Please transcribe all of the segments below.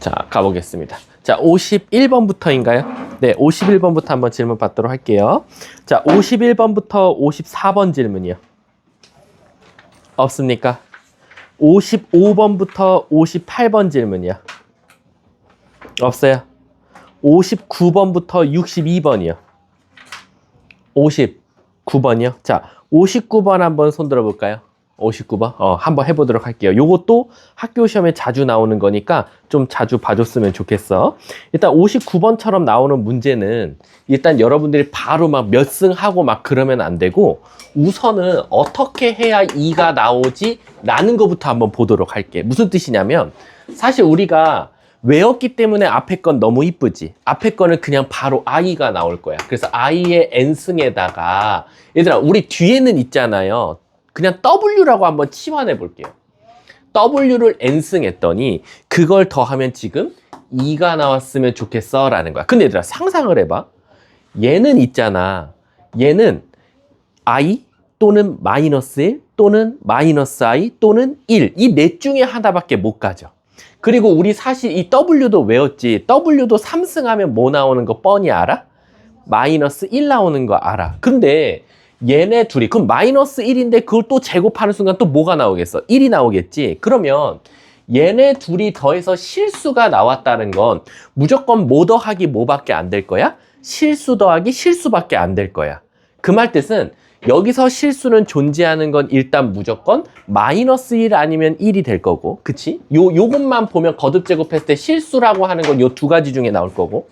자, 가보겠습니다. 자, 51번부터인가요? 네, 51번부터 한번 질문 받도록 할게요. 자, 51번부터 54번 질문이요. 없습니까? 55번부터 58번 질문이요. 없어요. 59번부터 62번이요. 59번이요. 자, 59번 한번 손 들어볼까요? 59번? 한번 해보도록 할게요. 요것도 학교 시험에 자주 나오는 거니까 좀 자주 봐줬으면 좋겠어. 일단 59번처럼 나오는 문제는 일단 여러분들이 바로 막 몇 승 하고 막 그러면 안 되고 우선은 어떻게 해야 2가 나오지? 라는 거부터 한번 보도록 할게. 무슨 뜻이냐면 사실 우리가 외웠기 때문에 앞에 건 너무 이쁘지. 앞에 거는 그냥 바로 i가 나올 거야. 그래서 i의 n승에다가 얘들아 우리 뒤에는 있잖아요. 그냥 w라고 한번 치환해 볼게요. w를 n승 했더니 그걸 더하면 지금 2가 나왔으면 좋겠어 라는 거야. 근데 얘들아 상상을 해봐. 얘는 있잖아. 얘는 i 또는 마이너스 1 또는 마이너스 i 또는 1 이 넷 중에 하나밖에 못 가져. 그리고 우리 사실 이 w도 외웠지. w도 3승하면 뭐 나오는 거 뻔히 알아? 마이너스 1 나오는 거 알아. 근데 얘네 둘이 그럼 마이너스 1인데 그걸 또 제곱하는 순간 또 뭐가 나오겠어? 1이 나오겠지. 그러면 얘네 둘이 더해서 실수가 나왔다는 건 무조건 뭐 더하기 뭐밖에 안 될 거야? 실수 더하기 실수밖에 안 될 거야. 그 말 뜻은 여기서 실수는 존재하는 건 일단 무조건 마이너스 1 아니면 1이 될 거고, 그치? 요것만 보면 거듭 제곱했을 때 실수라고 하는 건 요 두 가지 중에 나올 거고,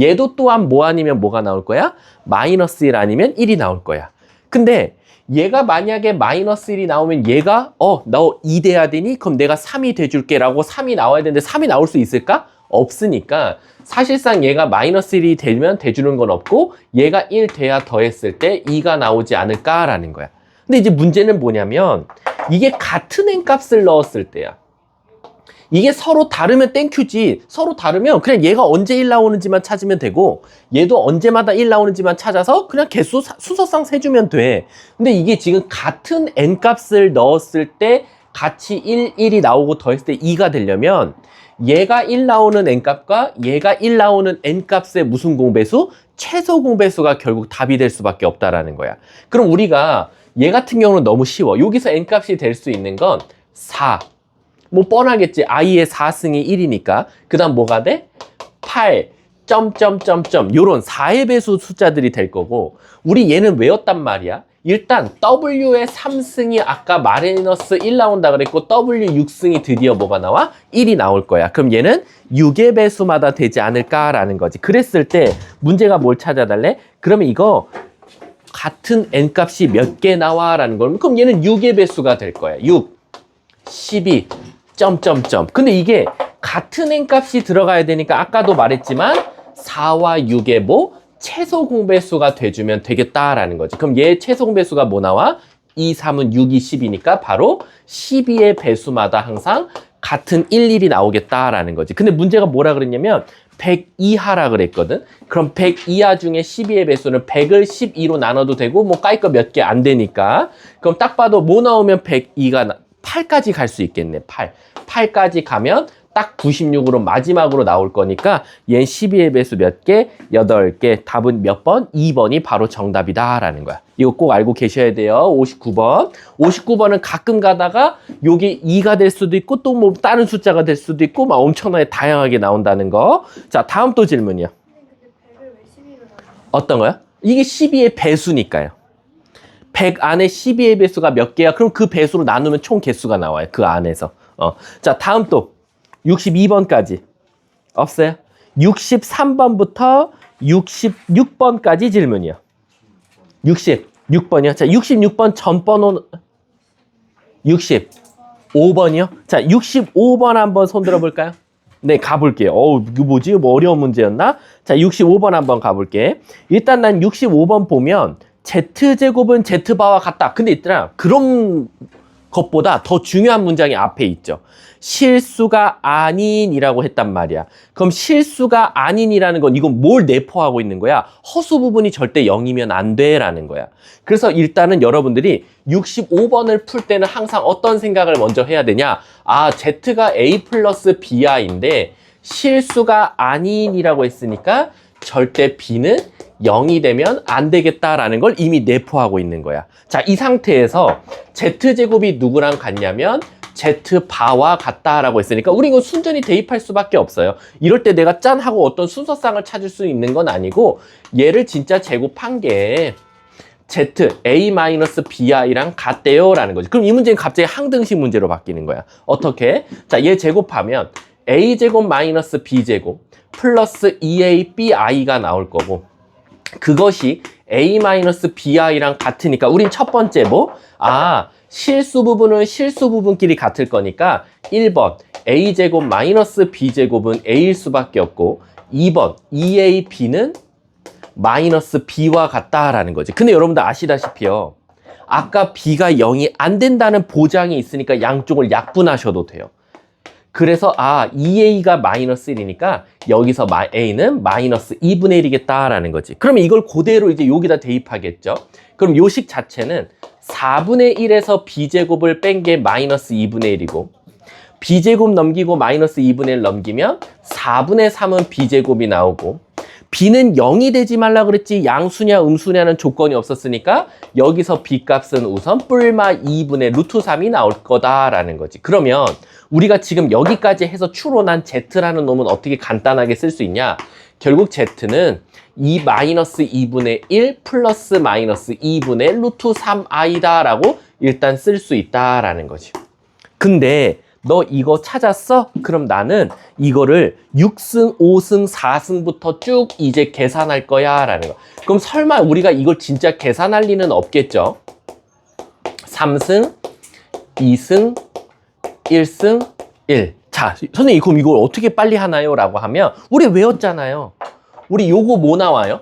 얘도 또한 뭐 아니면 뭐가 나올 거야? 마이너스 1 아니면 1이 나올 거야. 근데 얘가 만약에 마이너스 1이 나오면 얘가 너 2 돼야 되니? 그럼 내가 3이 돼줄게 라고 3이 나와야 되는데 3이 나올 수 있을까? 없으니까 사실상 얘가 마이너스 1이 되면 돼주는 건 없고 얘가 1 돼야 더했을 때 2가 나오지 않을까라는 거야. 근데 이제 문제는 뭐냐면 이게 같은 n값을 넣었을 때야. 이게 서로 다르면 땡큐지. 서로 다르면 그냥 얘가 언제 1 나오는지만 찾으면 되고 얘도 언제마다 1 나오는지만 찾아서 그냥 개수 순서상 세주면 돼. 근데 이게 지금 같은 n값을 넣었을 때 같이 1, 1이 나오고 더했을 때 2가 되려면 얘가 1 나오는 n값과 얘가 1 나오는 n값의 무슨 공배수? 최소 공배수가 결국 답이 될 수밖에 없다라는 거야. 그럼 우리가 얘 같은 경우는 너무 쉬워. 여기서 n값이 될 수 있는 건 4. 뭐 뻔하겠지. i의 4승이 1이니까. 그 다음 뭐가 돼? 8. 점점점점 요런 4의 배수 숫자들이 될 거고 우리 얘는 외웠단 말이야. 일단 w의 3승이 아까 마이너스 1 나온다 그랬고 w 6승이 드디어 뭐가 나와? 1이 나올 거야. 그럼 얘는 6의 배수마다 되지 않을까라는 거지. 그랬을 때 문제가 뭘 찾아달래? 그러면 이거 같은 n값이 몇 개 나와? 라는 걸 그럼 얘는 6의 배수가 될 거야. 6, 12, 점점점. 근데 이게 같은 n값이 들어가야 되니까 아까도 말했지만 4와 6의 뭐? 최소 공배수가 돼주면 되겠다라는 거지. 그럼 얘 최소 공배수가 뭐 나와? 2, 3은 6, 2, 10이니까 바로 12의 배수마다 항상 같은 1, 1이 나오겠다라는 거지. 근데 문제가 뭐라 그랬냐면 100 이하라 그랬거든. 그럼 100 이하 중에 12의 배수는 100을 12로 나눠도 되고 뭐 까이 거 몇 개 안 되니까 그럼 딱 봐도 뭐 나오면 102가 8까지 갈 수 있겠네. 8까지 가면 딱 96으로 마지막으로 나올 거니까 얘는 12의 배수 몇 개? 8개. 답은 몇 번? 2번이 바로 정답이다 라는 거야. 이거 꼭 알고 계셔야 돼요. 59번. 59번은 가끔 가다가 요게 2가 될 수도 있고 또 뭐 다른 숫자가 될 수도 있고 막 엄청나게 다양하게 나온다는 거. 자, 다음 또 질문이요. 어떤 거야? 이게 12의 배수니까요. 100 안에 12의 배수가 몇 개야? 그럼 그 배수로 나누면 총 개수가 나와요. 그 안에서. 자, 다음 또 62번까지. 없어요? 63번부터 66번까지 질문이요. 66번이요. 자, 66번 전 번호 65번이요. 자, 65번 한번 손 들어볼까요? 네, 가볼게요. 이거 뭐지? 뭐 어려운 문제였나? 자, 65번 한번 가볼게. 일단 난 65번 보면 Z제곱은 Z바와 같다. 근데 있더라. 그런 것보다 더 중요한 문장이 앞에 있죠. 실수가 아닌이라고 했단 말이야. 그럼 실수가 아닌이라는 건 이건 뭘 내포하고 있는 거야? 허수 부분이 절대 0이면 안 돼라는 거야. 그래서 일단은 여러분들이 65번을 풀 때는 항상 어떤 생각을 먼저 해야 되냐? 아, Z가 A 플러스 BI인데 실수가 아닌이라고 했으니까 절대 b는 0이 되면 안 되겠다라는 걸 이미 내포하고 있는 거야. 자, 이 상태에서 z제곱이 누구랑 같냐면 z바와 같다라고 했으니까 우리 이거 순전히 대입할 수밖에 없어요. 이럴 때 내가 짠 하고 어떤 순서상을 찾을 수 있는 건 아니고 얘를 진짜 제곱한 게 z a-bi랑 같대요 라는 거지. 그럼 이 문제는 갑자기 항등식 문제로 바뀌는 거야. 어떻게? 자, 얘 제곱하면 a제곱 마이너스 b제곱 플러스 2a-bi가 나올 거고, 그것이 a-bi랑 같으니까 우린 첫 번째 뭐? 실수 부분은 실수 부분끼리 같을 거니까 1번 a제곱 마이너스 b제곱은 a일 수밖에 없고, 2번 2ab는 마이너스 b와 같다라는 거지. 근데 여러분들 아시다시피요, 아까 b가 0이 안 된다는 보장이 있으니까 양쪽을 약분하셔도 돼요. 그래서 2a가 마이너스 1이니까 여기서 a는 마이너스 2분의 1이겠다라는 거지. 그러면 이걸 그대로 이제 여기다 대입하겠죠. 그럼 요식 자체는 4분의 1에서 b제곱을 뺀 게 마이너스 2분의 1이고, b제곱 넘기고 마이너스 2분의 1 넘기면 4분의 3은 b제곱이 나오고, b는 0이 되지 말라 그랬지 양수냐 음수냐는 조건이 없었으니까 여기서 b 값은 우선 뿔마 2분의 루트 3이 나올 거다라는 거지. 그러면 우리가 지금 여기까지 해서 추론한 z라는 놈은 어떻게 간단하게 쓸 수 있냐? 결국 z는 2 마이너스 2분의 1 플러스 마이너스 2분의 루트 3i다 라고 일단 쓸 수 있다라는 거지. 근데 너 이거 찾았어? 그럼 나는 이거를 6승, 5승, 4승부터 쭉 이제 계산할 거야 라는 거. 그럼 설마 우리가 이걸 진짜 계산할 리는 없겠죠? 3승, 2승, 1승, 1. 자, 선생님 그럼 이걸 어떻게 빨리 하나요? 라고 하면 우리 외웠잖아요. 우리 요거 뭐 나와요?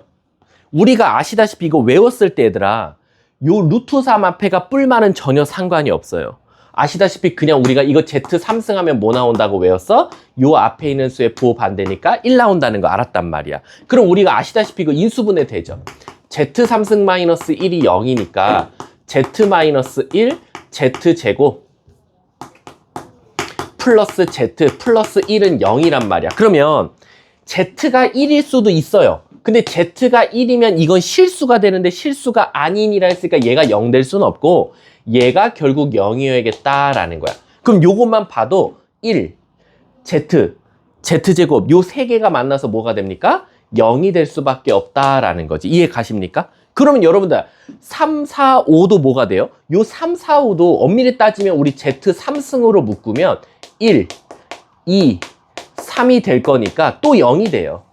우리가 아시다시피 이거 외웠을 때 얘들아, 요 루트 3 앞에가 뿔만은 전혀 상관이 없어요. 아시다시피 그냥 우리가 이거 z 3승하면 뭐 나온다고 외웠어? 요 앞에 있는 수의 부호 반대니까 1 나온다는 거 알았단 말이야. 그럼 우리가 아시다시피 이거 인수분해 되죠. z 3승 마이너스 1이 0이니까 z 마이너스 1 z제곱 플러스 z 플러스 1은 0이란 말이야. 그러면 z가 1일 수도 있어요. 근데 z가 1이면 이건 실수가 되는데 실수가 아닌이라 했으니까 얘가 0 될 수는 없고, 얘가 결국 0이어야겠다라는 거야. 그럼 요것만 봐도 1, z제곱 요 세 개가 만나서 뭐가 됩니까? 0이 될 수밖에 없다라는 거지. 이해 가십니까? 그러면 여러분들 3, 4, 5도 뭐가 돼요? 요 3, 4, 5도 엄밀히 따지면 우리 z 3승으로 묶으면 1, 2, 3이 될 거니까 또 0이 돼요.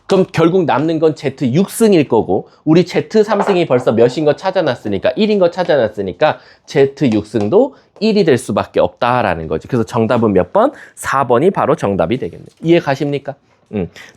그럼 결국 남는 건 z 6승일 거고, 우리 z 3승이 벌써 몇인 거 찾아놨으니까 1인 거 찾아놨으니까 z 6승도 1이 될 수밖에 없다라는 거지. 그래서 정답은 몇 번? 4번이 바로 정답이 되겠네요. 이해 가십니까?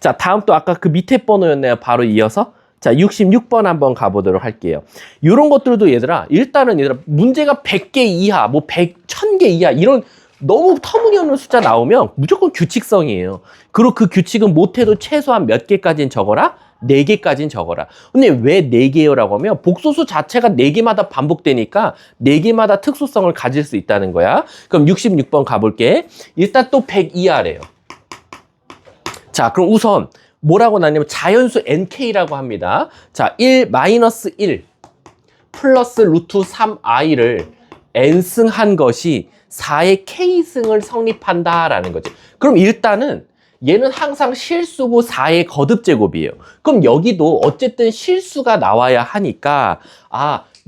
자, 다음 또 아까 그 밑에 번호였네요. 바로 이어서 자, 66번 한번 가보도록 할게요. 이런 것들도 얘들아, 일단은 얘들아 문제가 100개 이하, 뭐 1000개 이하 이런 너무 터무니없는 숫자 나오면 무조건 규칙성이에요. 그리고 그 규칙은 못해도 최소한 몇 개까지는 적어라? 4개까지는 적어라. 근데 왜 4개요? 라고 하면 복소수 자체가 4개마다 반복되니까 4개마다 특수성을 가질 수 있다는 거야. 그럼 66번 가볼게. 일단 또 100 이하래요. 자, 그럼 우선 뭐라고 나냐면 자연수 nk라고 합니다. 자, 1 마이너스 1 플러스 루트 3i를 n승 한 것이 4의 k승을 성립한다라는 거지. 그럼 일단은 얘는 항상 실수고 4의 거듭제곱이에요. 그럼 여기도 어쨌든 실수가 나와야 하니까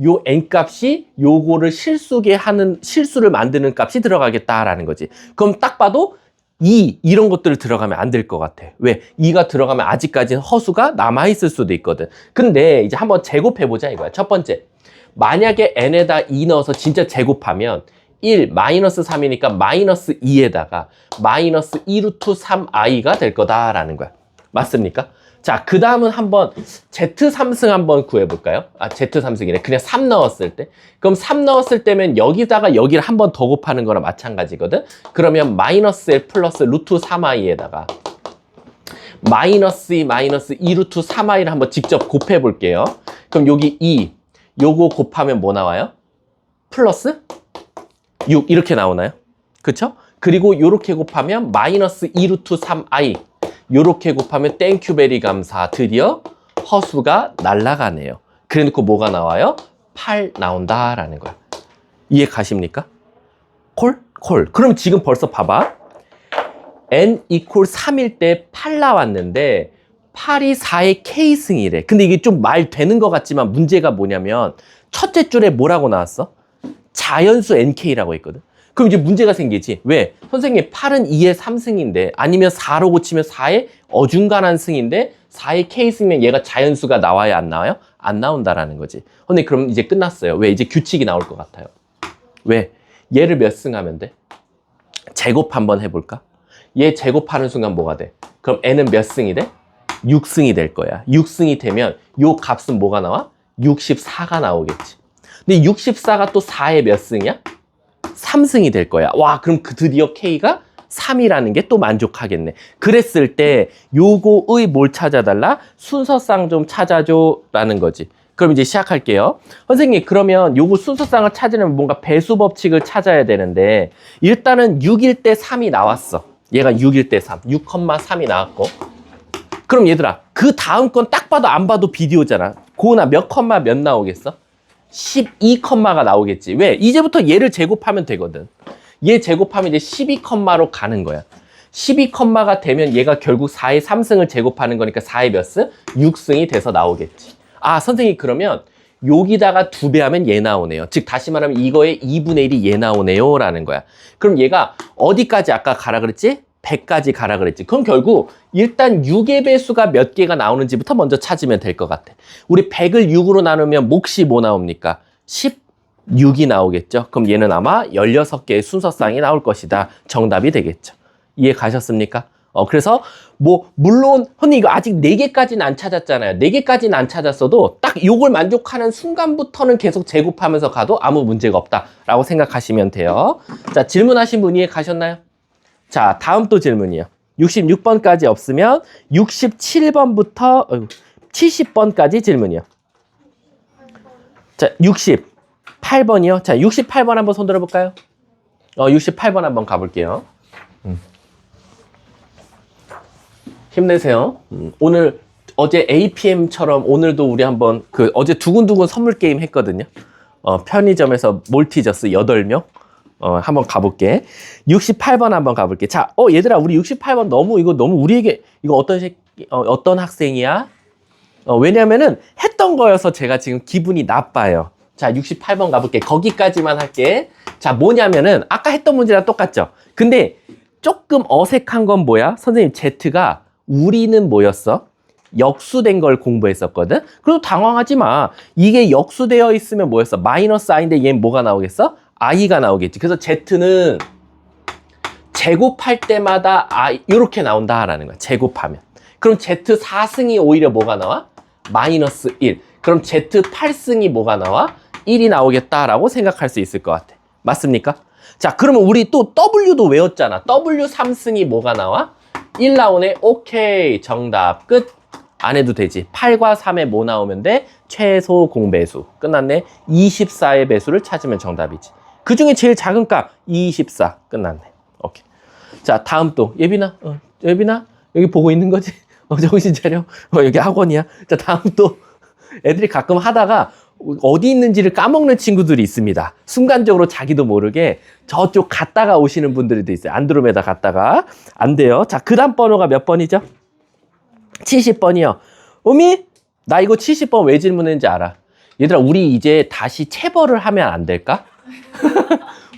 요 n값이 요거를 실수를 만드는 값이 들어가겠다라는 거지. 그럼 딱 봐도 2 이런 것들을 들어가면 안 될 것 같아. 왜? 2가 들어가면 아직까지는 허수가 남아있을 수도 있거든. 근데 이제 한번 제곱해보자 이거야. 첫 번째, 만약에 n에다 2 넣어서 진짜 제곱하면 1 마이너스 3이니까 마이너스 2에다가 마이너스 2 루트 3i가 될 거다라는 거야. 맞습니까? 자, 그 다음은 한번 Z3승 한번 구해볼까요? Z3승이네. 그냥 3 넣었을 때. 그럼 3 넣었을 때면 여기다가 여기를 한 번 더 곱하는 거랑 마찬가지거든? 그러면 마이너스 1 플러스 루트 3i에다가 마이너스 2 마이너스 2 루트 3i를 한번 직접 곱해볼게요. 그럼 여기 2, 요거 곱하면 뭐 나와요? 플러스 6 이렇게 나오나요? 그쵸? 그리고 요렇게 곱하면 마이너스 2루트 3i. 요렇게 곱하면 땡큐 베리 감사. 드디어 허수가 날아가네요. 그래 놓고 뭐가 나와요? 8 나온다라는 거야. 이해 가십니까? 콜? 콜. 그럼 지금 벌써 봐봐. n 이퀄 3일 때 8 나왔는데 8이 4의 k승이래. 근데 이게 좀 말 되는 것 같지만 문제가 뭐냐면 첫째 줄에 뭐라고 나왔어? 자연수 nk라고 했거든. 그럼 이제 문제가 생기지. 왜? 선생님 8은 2의 3승인데 아니면 4로 고치면 4의 어중간한 승인데 4의 k승이면 얘가 자연수가 나와야 안 나와요? 안 나온다라는 거지. 근데 그럼 이제 끝났어요. 왜? 이제 규칙이 나올 것 같아요. 왜? 얘를 몇 승 하면 돼? 제곱 한번 해볼까? 얘 제곱하는 순간 뭐가 돼? 그럼 n은 몇 승이 돼? 6승이 될 거야. 6승이 되면 요 값은 뭐가 나와? 64가 나오겠지. 근데 64가 또 4의 몇 승이야? 3승이 될 거야. 와, 그럼 그 드디어 K가 3이라는 게 또 만족하겠네. 그랬을 때 요거의 뭘 찾아달라? 순서상 좀 찾아줘 라는 거지. 그럼 이제 시작할게요. 선생님, 그러면 요거 순서상을 찾으려면 뭔가 배수 법칙을 찾아야 되는데 일단은 6일 때 3이 나왔어. 얘가 6일 때 3, 6,3이 나왔고, 그럼 얘들아, 그 다음 건 딱 봐도 안 봐도 비디오잖아. 고은아, 몇 컴마 몇 나오겠어? 12 컴마가 나오겠지. 왜? 이제부터 얘를 제곱하면 되거든. 얘 제곱하면 이제 12 컴마로 가는 거야. 12 컴마가 되면 얘가 결국 4의 3승을 제곱하는 거니까 4의 몇 승? 6승이 돼서 나오겠지. 아, 선생님, 그러면 여기다가 2배 하면 얘 나오네요. 즉 다시 말하면 이거의 2분의 1이 얘 나오네요 라는 거야. 그럼 얘가 어디까지 아까 가라 그랬지? 100까지 가라 그랬지. 그럼 결국 일단 6의 배수가 몇 개가 나오는지부터 먼저 찾으면 될 것 같아. 우리 100을 6으로 나누면 몫이 뭐 나옵니까? 16이 나오겠죠. 그럼 얘는 아마 16개의 순서상이 나올 것이다. 정답이 되겠죠. 이해 가셨습니까? 그래서 뭐 물론 선생님 이거 아직 4개까지는 안 찾았잖아요. 4개까지는 안 찾았어도 딱 요걸 만족하는 순간부터는 계속 제곱하면서 가도 아무 문제가 없다라고 생각하시면 돼요. 자, 질문하신 분 이해 가셨나요? 자, 다음 또 질문이요. 66번까지 없으면 67번부터 70번까지 질문이요. 자, 68번이요. 자, 68번 한번 손 들어볼까요? 68번 한번 가볼게요. 힘내세요. 오늘 어제 APM처럼 오늘도 우리 한번 어제 두근두근 선물 게임 했거든요. 편의점에서 몰티저스 8명. 한번 가볼게. 68번 한번 가볼게. 자, 얘들아, 우리 68번 너무 우리에게, 이거 어떤 학생이야? 왜냐면은 했던 거여서 제가 지금 기분이 나빠요. 자, 68번 가볼게. 거기까지만 할게. 자, 뭐냐면은, 아까 했던 문제랑 똑같죠? 근데 조금 어색한 건 뭐야? 선생님, Z가 우리는 뭐였어? 역수된 걸 공부했었거든? 그래도 당황하지 마. 이게 역수되어 있으면 뭐였어? 마이너스 i인데 얘는 뭐가 나오겠어? i가 나오겠지. 그래서 z는 제곱할 때마다 이렇게 나온다라는 거야. 제곱하면. 그럼 z 4승이 오히려 뭐가 나와? 마이너스 1. 그럼 z 8승이 뭐가 나와? 1이 나오겠다라고 생각할 수 있을 것 같아. 맞습니까? 자, 그러면 우리 또 w도 외웠잖아. w 3승이 뭐가 나와? 1 나오네. 오케이. 정답. 끝. 안 해도 되지. 8과 3에 뭐 나오면 돼? 최소 공배수. 끝났네. 24의 배수를 찾으면 정답이지. 그 중에 제일 작은 값 24. 끝났네. 오케이. 자, 다음 또 예빈아. 예빈아 여기 보고 있는 거지? 정신 차려. 여기 학원이야. 자, 다음 또 애들이 가끔 하다가 어디 있는지를 까먹는 친구들이 있습니다. 순간적으로 자기도 모르게 저쪽 갔다가 오시는 분들도 있어요. 안드로메다 갔다가. 안 돼요. 자, 그 다음 번호가 몇 번이죠? 70번이요. 우미, 나 이거 70번 왜 질문했는지 알아? 얘들아, 우리 이제 다시 체벌을 하면 안 될까?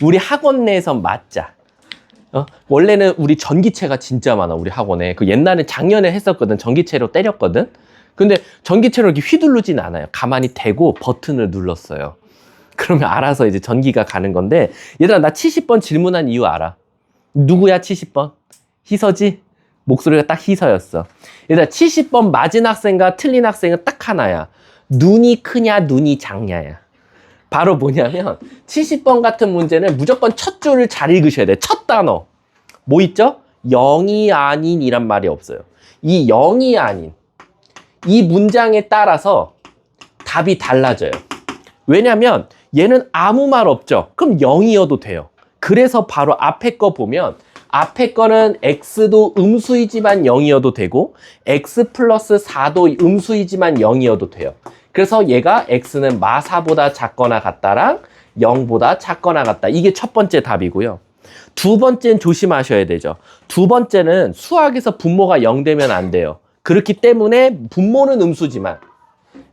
우리 학원 내에서 맞자. 원래는 우리 전기체가 진짜 많아, 우리 학원에. 옛날에 작년에 했었거든. 전기체로 때렸거든. 근데 전기체로 이렇게 휘두르진 않아요. 가만히 대고 버튼을 눌렀어요. 그러면 알아서 이제 전기가 가는 건데, 얘들아, 나 70번 질문한 이유 알아? 누구야, 70번? 희서지? 목소리가 딱 희서였어. 얘들아, 70번 맞은 학생과 틀린 학생은 딱 하나야. 눈이 크냐, 눈이 작냐야. 바로 뭐냐면 70번 같은 문제는 무조건 첫 줄을 잘 읽으셔야 돼. 첫 단어. 뭐 있죠? 0이 아닌 이란 말이 없어요. 이 0이 아닌 이 문장에 따라서 답이 달라져요. 왜냐면 얘는 아무 말 없죠. 그럼 0이어도 돼요. 그래서 바로 앞에 거 보면 앞에 거는 x도 음수이지만 0이어도 되고 x 플러스 4도 음수이지만 0이어도 돼요. 그래서 얘가 x는 마4보다 작거나 같다랑 0보다 작거나 같다. 이게 첫 번째 답이고요. 두 번째는 조심하셔야 되죠. 두 번째는 수학에서 분모가 0 되면 안 돼요. 그렇기 때문에 분모는 음수지만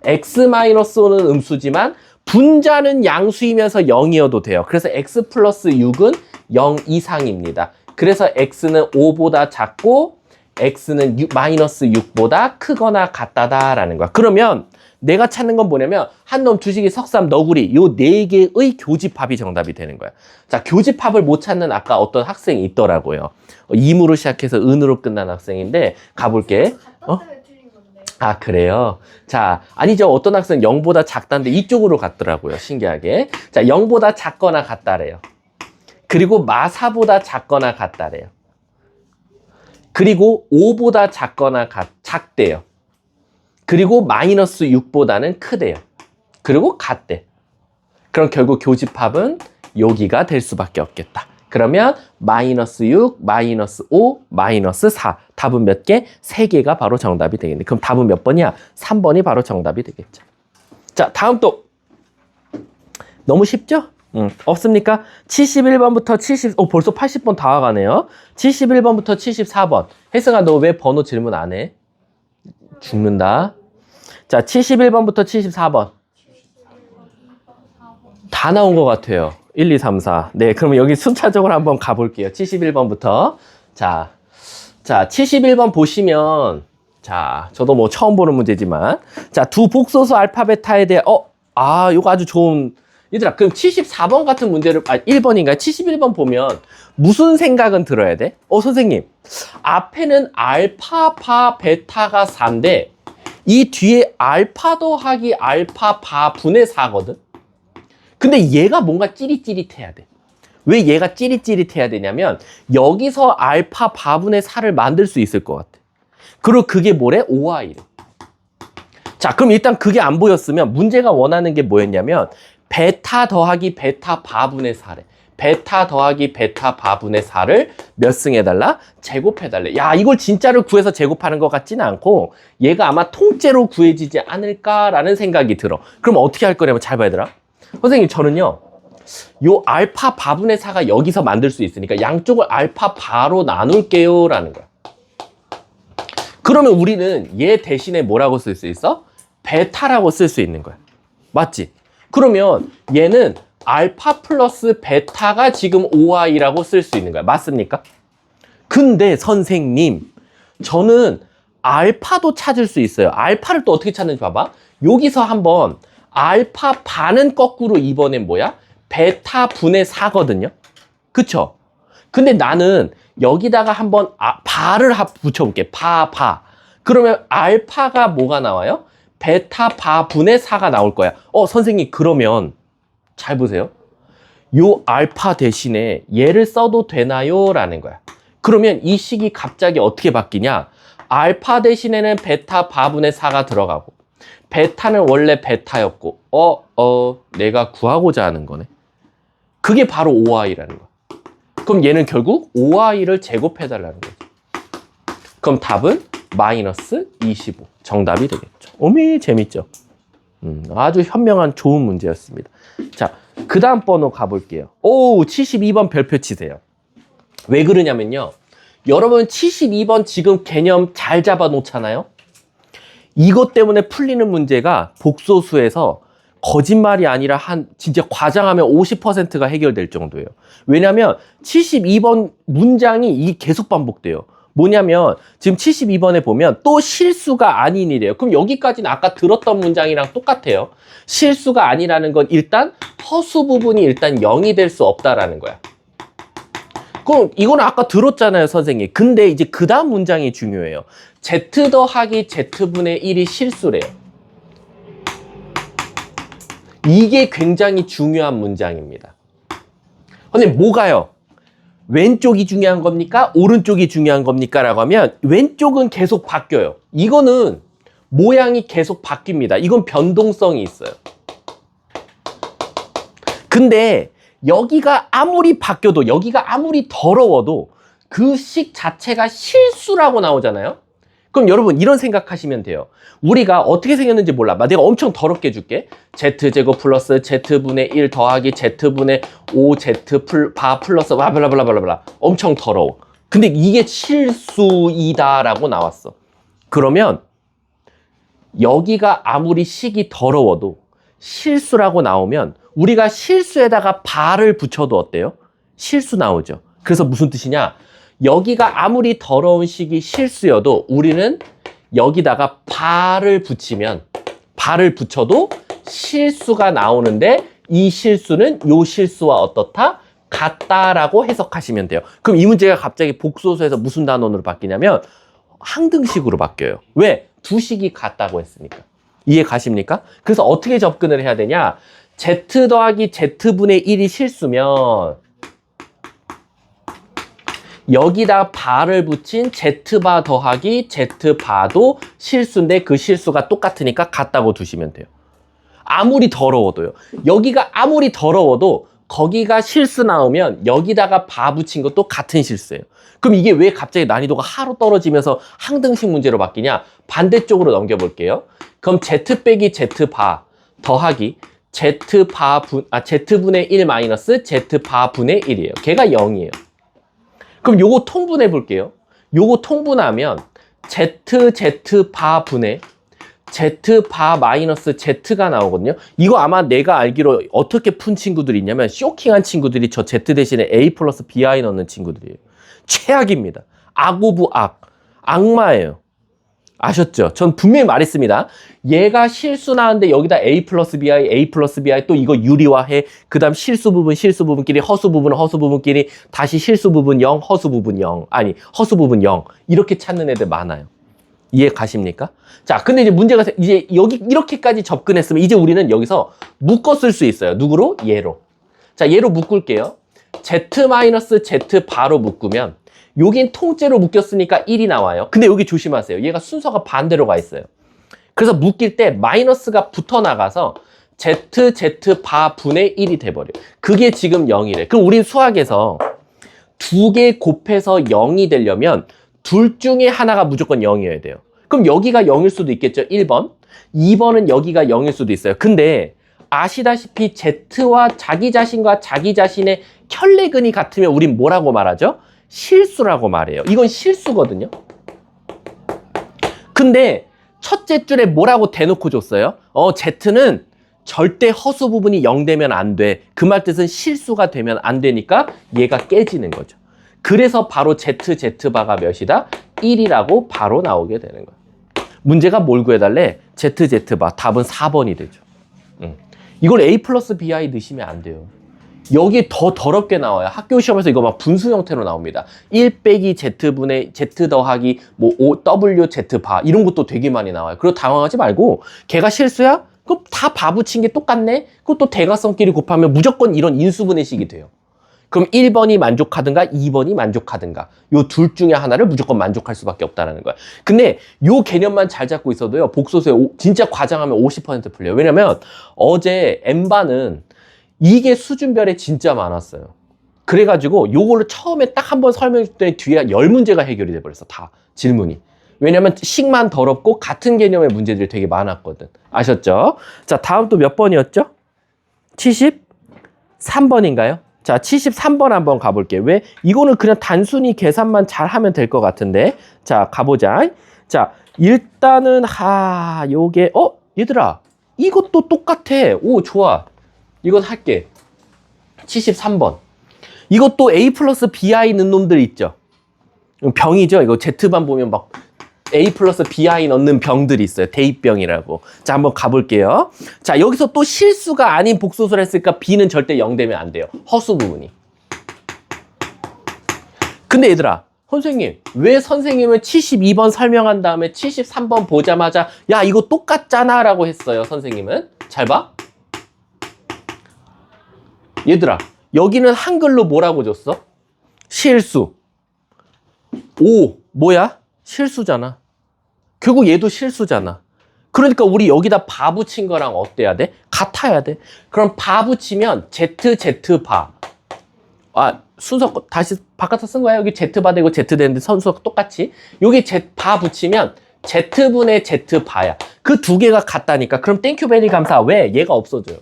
x-5는 음수지만 분자는 양수이면서 0이어도 돼요. 그래서 x 플러스 6은 0 이상입니다. 그래서 x는 5보다 작고 x는 마이너스 6보다 크거나 같다라는 거야. 그러면 내가 찾는 건 뭐냐면 한놈, 두식이, 석삼, 너구리 요 4개의 교집합이 정답이 되는 거야. 자, 교집합을 못 찾는 아까 어떤 학생이 있더라고요. 임으로 시작해서 은으로 끝난 학생인데 가볼게. 아, 그래요? 자, 아니죠. 어떤 학생은 0보다 작다는데 이쪽으로 갔더라고요. 신기하게. 자, 0보다 작거나 같다래요. 그리고 마4보다 작거나 같다래요. 그리고 5보다 작거나 작대요. 그리고 마이너스 6보다는 크대요. 그리고 같대. 그럼 결국 교집합은 여기가 될 수밖에 없겠다. 그러면 마이너스 6, 마이너스 5, 마이너스 4. 답은 몇 개? 3개가 바로 정답이 되겠네. 그럼 답은 몇 번이야? 3번이 바로 정답이 되겠죠. 자, 다음 또. 너무 쉽죠? 없습니까? 71번부터 벌써 80번 다 와가네요. 71번부터 74번. 혜승아, 너 왜 번호 질문 안 해? 죽는다. 자, 71번부터 74번. 다 나온 것 같아요. 1, 2, 3, 4. 네, 그러면 여기 순차적으로 한번 가볼게요. 71번부터. 자, 71번 보시면, 자, 저도 뭐 처음 보는 문제지만, 자, 두 복소수 알파, 베타에 대해, 요거 아주 좋은, 얘들아, 그럼 74번 같은 문제를, 1번인가요? 71번 보면 무슨 생각은 들어야 돼? 선생님, 앞에는 알파, 바, 베타가 4인데, 이 뒤에 알파 더하기 알파, 바, 분의 4거든? 근데 얘가 뭔가 찌릿찌릿해야 돼. 왜 얘가 찌릿찌릿해야 되냐면 여기서 알파 바분의 4를 만들 수 있을 것 같아. 그리고 그게 뭐래? 5i래. 자, 그럼 일단 그게 안 보였으면 문제가 원하는 게 뭐였냐면 베타 더하기 베타 바분의 4래. 베타 더하기 베타 바분의 4를 몇 승해달라? 제곱해달래. 야, 이걸 진짜로 구해서 제곱하는 것 같지는 않고 얘가 아마 통째로 구해지지 않을까라는 생각이 들어. 그럼 어떻게 할 거냐면 잘 봐야 되라. 선생님, 저는요, 요 알파 바분의 4가 여기서 만들 수 있으니까 양쪽을 알파 바로 나눌게요 라는 거야. 그러면 우리는 얘 대신에 뭐라고 쓸 수 있어? 베타라고 쓸 수 있는 거야. 맞지? 그러면 얘는 알파 플러스 베타가 지금 5i라고 쓸 수 있는 거야. 맞습니까? 근데 선생님, 저는 알파도 찾을 수 있어요. 알파를 또 어떻게 찾는지 봐봐. 여기서 한번 알파 반은 거꾸로 이번엔 뭐야? 베타 분의 4거든요. 그쵸? 근데 나는 여기다가 한번 바를 붙여볼게. 바. 그러면 알파가 뭐가 나와요? 베타 바 분의 4가 나올 거야. 선생님, 그러면 잘 보세요. 요 알파 대신에 얘를 써도 되나요? 라는 거야. 그러면 이 식이 갑자기 어떻게 바뀌냐? 알파 대신에는 베타 바분의 4가 들어가고 베타는 원래 베타였고 내가 구하고자 하는 거네. 그게 바로 5i라는 거야. 그럼 얘는 결국 5i를 제곱해달라는 거죠. 그럼 답은 마이너스 25 정답이 되겠죠. 오미 재밌죠? 아주 현명한 좋은 문제였습니다. 자, 그 다음 번호 가볼게요. 72번 별표 치세요. 왜 그러냐면요, 여러분 72번 지금 개념 잘 잡아 놓잖아요. 이것 때문에 풀리는 문제가 복소수에서 거짓말이 아니라 진짜 과장하면 50%가 해결될 정도예요. 왜냐면 72번 문장이 이게 계속 반복돼요. 뭐냐면 지금 72번에 보면 또 실수가 아닌이래요. 그럼 여기까지는 아까 들었던 문장이랑 똑같아요. 실수가 아니라는 건 일단 허수 부분이 일단 0이 될 수 없다라는 거야. 그럼 이거는 아까 들었잖아요, 선생님. 근데 이제 그 다음 문장이 중요해요. z 더하기 z분의 1이 실수래요. 이게 굉장히 중요한 문장입니다. 선생님, 뭐가요? 왼쪽이 중요한 겁니까? 오른쪽이 중요한 겁니까? 라고 하면 왼쪽은 계속 바뀌어요. 이거는 모양이 계속 바뀝니다. 이건 변동성이 있어요. 근데 여기가 아무리 바뀌어도, 여기가 아무리 더러워도 그 식 자체가 실수라고 나오잖아요. 그럼 여러분 이런 생각하시면 돼요. 우리가 어떻게 생겼는지 몰라. 내가 엄청 더럽게 해줄게. z제곱 플러스 z분의 1 더하기 z분의 5z 바 플러스 블라블라블라블라. 엄청 더러워. 근데 이게 실수이다라고 나왔어. 그러면 여기가 아무리 식이 더러워도 실수라고 나오면 우리가 실수에다가 바를 붙여도 어때요? 실수 나오죠. 그래서 무슨 뜻이냐? 여기가 아무리 더러운 식이 실수여도 우리는 여기다가 바를 붙이면, 바를 붙여도 실수가 나오는데 이 실수는 요 실수와 어떻다? 같다라고 해석하시면 돼요. 그럼 이 문제가 갑자기 복소수에서 무슨 단원으로 바뀌냐면 항등식으로 바뀌어요. 왜? 두 식이 같다고 했으니까. 이해 가십니까? 그래서 어떻게 접근을 해야 되냐? z 더하기 z분의 1이 실수면 여기다 바를 붙인 z바 더하기 z바도 실수인데 그 실수가 똑같으니까 같다고 두시면 돼요. 아무리 더러워도요. 여기가 아무리 더러워도 거기가 실수 나오면 여기다가 바 붙인 것도 같은 실수예요. 그럼 이게 왜 갑자기 난이도가 하로 떨어지면서 항등식 문제로 바뀌냐? 반대쪽으로 넘겨볼게요. 그럼 z 빼기 z바 더하기 z분의 1 마이너스 z바분의 1이에요. 걔가 0이에요. 그럼 요거 통분해 볼게요. 요거 통분하면 z바분의 z바 마이너스 z가 나오거든요. 이거 아마 내가 알기로 어떻게 푼 친구들이 있냐면 쇼킹한 친구들이 저 z 대신에 a 플러스 bi 넣는 친구들이에요. 최악입니다. 악 오브 악. 악마예요. 아셨죠? 전 분명히 말했습니다. 얘가 실수 나왔는데 여기다 a 플러스 bi 또 이거 유리화해. 그 다음 실수 부분끼리 허수 부분끼리 다시 실수 부분 0, 허수 부분 0. 아니, 허수 부분 0. 이렇게 찾는 애들 많아요. 이해 가십니까? 자, 근데 이제 문제가 이제 여기 이렇게까지 접근했으면 이제 우리는 여기서 묶어 쓸 수 있어요. 누구로? 얘로. 자, 얘로 묶을게요. z 바로 묶으면 여긴 통째로 묶였으니까 1이 나와요. 근데 여기 조심하세요. 얘가 순서가 반대로 가 있어요. 그래서 묶일 때 마이너스가 붙어 나가서 z바분의 1이 돼버려요. 그게 지금 0이래. 그럼 우린 수학에서 두 개 곱해서 0이 되려면 둘 중에 하나가 무조건 0이어야 돼요. 그럼 여기가 0일 수도 있겠죠. 1번. 2번은 여기가 0일 수도 있어요. 근데 아시다시피 Z와 자기 자신과 자기 자신의 혈내근이 같으면 우린 뭐라고 말하죠? 실수라고 말해요. 이건 실수거든요. 근데 첫째 줄에 뭐라고 대놓고 줬어요? Z는 절대 허수 부분이 0 되면 안 돼. 그 말 뜻은 실수가 되면 안 되니까 얘가 깨지는 거죠. 그래서 바로 z바가 몇이다? 1이라고 바로 나오게 되는 거예요. 문제가 뭘 구해달래? z바. 답은 4번이 되죠. 이걸 a 플러스 bi 넣으시면 안 돼요. 여기 더 더럽게 나와요. 학교 시험에서 이거 막 분수 형태로 나옵니다. 1 빼기 z분의 z 더하기 뭐 w z바 이런 것도 되게 많이 나와요. 그리고 당황하지 말고 걔가 실수야? 그럼 다 바 붙인 게 똑같네? 그것도 대각선끼리 곱하면 무조건 이런 인수분해식이 돼요. 그럼 1번이 만족하든가 2번이 만족하든가 요 둘 중에 하나를 무조건 만족할 수밖에 없다는 거야. 근데 요 개념만 잘 잡고 있어도요. 복소수에 진짜 과장하면 50% 풀려요. 왜냐면 어제 N반은 이게 수준별에 진짜 많았어요. 그래가지고 요거를 처음에 딱 한 번 설명했더니 뒤에 10문제가 해결이 돼버렸어. 다 질문이. 왜냐면 식만 더럽고 같은 개념의 문제들이 되게 많았거든. 아셨죠? 자, 다음 또 몇 번이었죠? 73번인가요? 자, 73번 한번 가볼게요. 왜? 이거는 그냥 단순히 계산만 잘 하면 될 것 같은데. 자, 가보자. 자, 일단은, 요게, 얘들아, 이것도 똑같아. 오, 좋아. 이건 할게. 73번. 이것도 A 플러스 BI 넣는 놈들 있죠? 병이죠? 이거 Z반 보면 막 A 플러스 BI 넣는 병들이 있어요. 대입병이라고. 자, 한번 가볼게요. 자, 여기서 또 실수가 아닌 복소수를 했으니까 B는 절대 0 되면 안 돼요. 허수 부분이. 근데 얘들아, 선생님, 왜 선생님은 72번 설명한 다음에 73번 보자마자 야, 이거 똑같잖아 라고 했어요, 선생님은? 잘 봐. 얘들아, 여기는 한글로 뭐라고 줬어? 실수. 오, 뭐야? 실수잖아. 결국 얘도 실수잖아. 그러니까 우리 여기다 바 붙인 거랑 어때야 돼? 같아야 돼. 그럼 바 붙이면 Z 바. 순서 다시 바꿔서 쓴 거야. 여기 Z 바 되고 Z 되는데 선수가 똑같이. 여기 바 붙이면 Z분의 Z 바야. 그 두 개가 같다니까. 그럼 땡큐 베리 감사. 왜? 얘가 없어져요.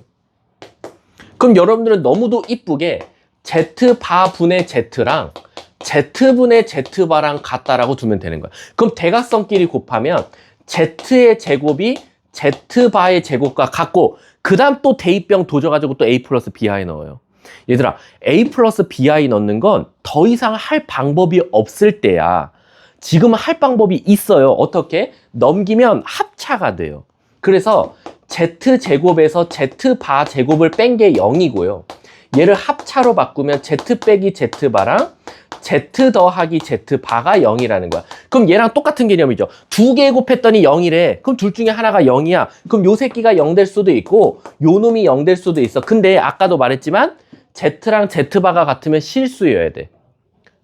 그럼 여러분들은 너무도 이쁘게 Z 바 분의 Z랑 Z분의 Z 바랑 같다라고 두면 되는 거야. 그럼 대각선끼리 곱하면 Z의 제곱이 Z 바의 제곱과 같고, 그 다음 또 대입병 도져가지고 또 A 플러스 BI 넣어요. 얘들아, A 플러스 BI 넣는 건 더 이상 할 방법이 없을 때야. 지금은 할 방법이 있어요. 어떻게? 넘기면 합차가 돼요. 그래서 Z제곱에서 Z바 제곱을 뺀 게 0이고요. 얘를 합차로 바꾸면 Z 빼기 Z바랑 Z 더하기 Z바가 0이라는 거야. 그럼 얘랑 똑같은 개념이죠. 두 개 곱했더니 0이래. 그럼 둘 중에 하나가 0이야. 그럼 요 새끼가 0 될 수도 있고 요 놈이 0 될 수도 있어. 근데 아까도 말했지만 Z랑 Z바가 같으면 실수여야 돼.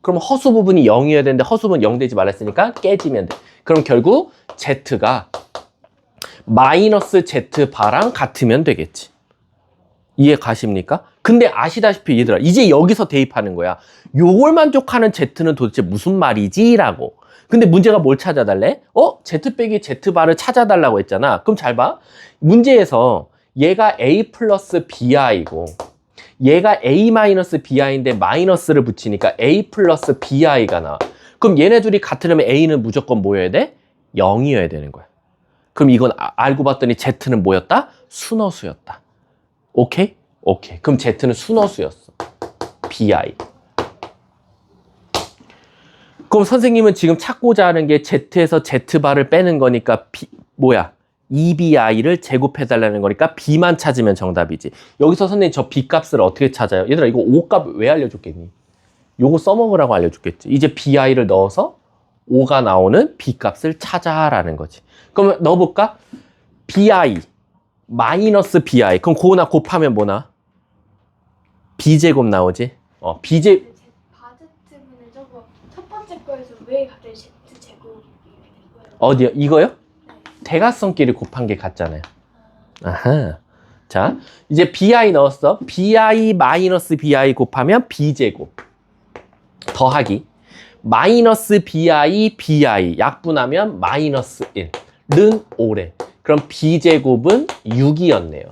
그럼 허수 부분이 0이어야 되는데 허수는 0 되지 말았으니까 깨지면 돼. 그럼 결국 Z가 마이너스 Z바랑 같으면 되겠지. 이해 가십니까? 근데 아시다시피 얘들아, 이제 여기서 대입하는 거야. 요걸 만족하는 Z는 도대체 무슨 말이지? 라고. 근데 문제가 뭘 찾아달래? Z 빼기 Z바를 찾아달라고 했잖아. 그럼 잘 봐. 문제에서 얘가 A 플러스 BI고 얘가 A 마이너스 BI인데 마이너스를 붙이니까 A 플러스 BI가 나와. 그럼 얘네 둘이 같으려면 A는 무조건 뭐여야 돼? 0이어야 되는 거야. 그럼 이건 알고 봤더니 Z는 뭐였다? 순허수였다. 오케이? 오케이. 그럼 Z는 순허수였어. BI. 그럼 선생님은 지금 찾고자 하는 게 Z에서 Z바를 빼는 거니까 EBI를 제곱해달라는 거니까 B만 찾으면 정답이지. 여기서 선생님 저 B 값을 어떻게 찾아요? 얘들아, 이거 O 값 왜 알려줬겠니? 요거 써먹으라고 알려줬겠지. 이제 BI를 넣어서 O가 나오는 B 값을 찾아라는 거지. 그러면 넣어볼까? BI 마이너스 BI. 그럼 그거나 곱하면 뭐나? B제곱 나오지? B제 바제트분의 저거 첫 번째 거에서 왜 갑자기 Z제곱이 된 거예요? 어디요? 이거요? 네. 대각선끼리 곱한 게 같잖아요. 아하. 자, 이제 BI 넣었어. BI 마이너스 BI 곱하면 B제곱. 더하기. 마이너스 BI, BI. 약분하면 마이너스 1는 5래. 그럼 B제곱은 6이었네요.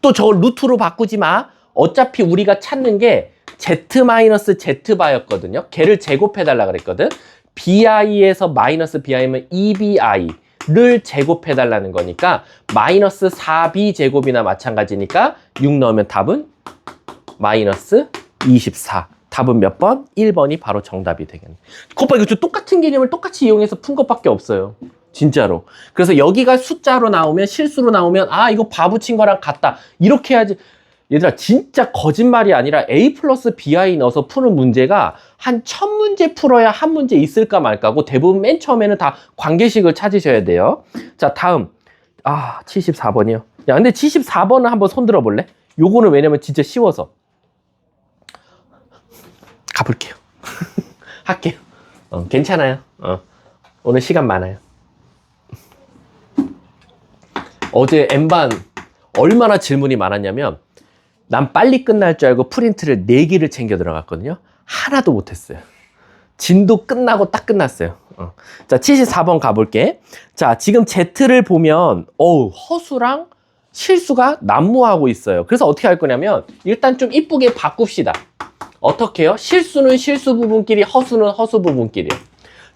또 저걸 루트로 바꾸지 마. 어차피 우리가 찾는 게 Z-Z바였거든요. 걔를 제곱해달라 그랬거든. BI에서 마이너스 BI면 EBI를 제곱해달라는 거니까 마이너스 4B 제곱이나 마찬가지니까 6 넣으면 답은 마이너스 24. 답은 몇 번? 1번이 바로 정답이 되겠네. 거봐, 이거 똑같은 개념을 똑같이 이용해서 푼 것밖에 없어요. 진짜로. 그래서 여기가 숫자로 나오면, 실수로 나오면 이거 바 붙인 거랑 같다. 이렇게 해야지. 얘들아, 진짜 거짓말이 아니라 A 플러스 BI 넣어서 푸는 문제가 한 1000문제 풀어야 한 문제 있을까 말까고 대부분 맨 처음에는 다 관계식을 찾으셔야 돼요. 자, 다음. 74번이요. 야, 근데 74번은 한번 손 들어 볼래? 요거는 왜냐면 진짜 쉬워서. 가볼게요. 할게요. 괜찮아요. 오늘 시간 많아요. 어제 N반 얼마나 질문이 많았냐면 난 빨리 끝날 줄 알고 프린트를 4개를 챙겨 들어갔거든요. 하나도 못했어요. 진도 끝나고 딱 끝났어요. 자, 74번 가볼게. 자, 지금 Z를 보면 허수랑 실수가 난무하고 있어요. 그래서 어떻게 할 거냐면 일단 좀 이쁘게 바꿉시다. 어떻게 해요? 실수는 실수 부분끼리, 허수는 허수 부분끼리요.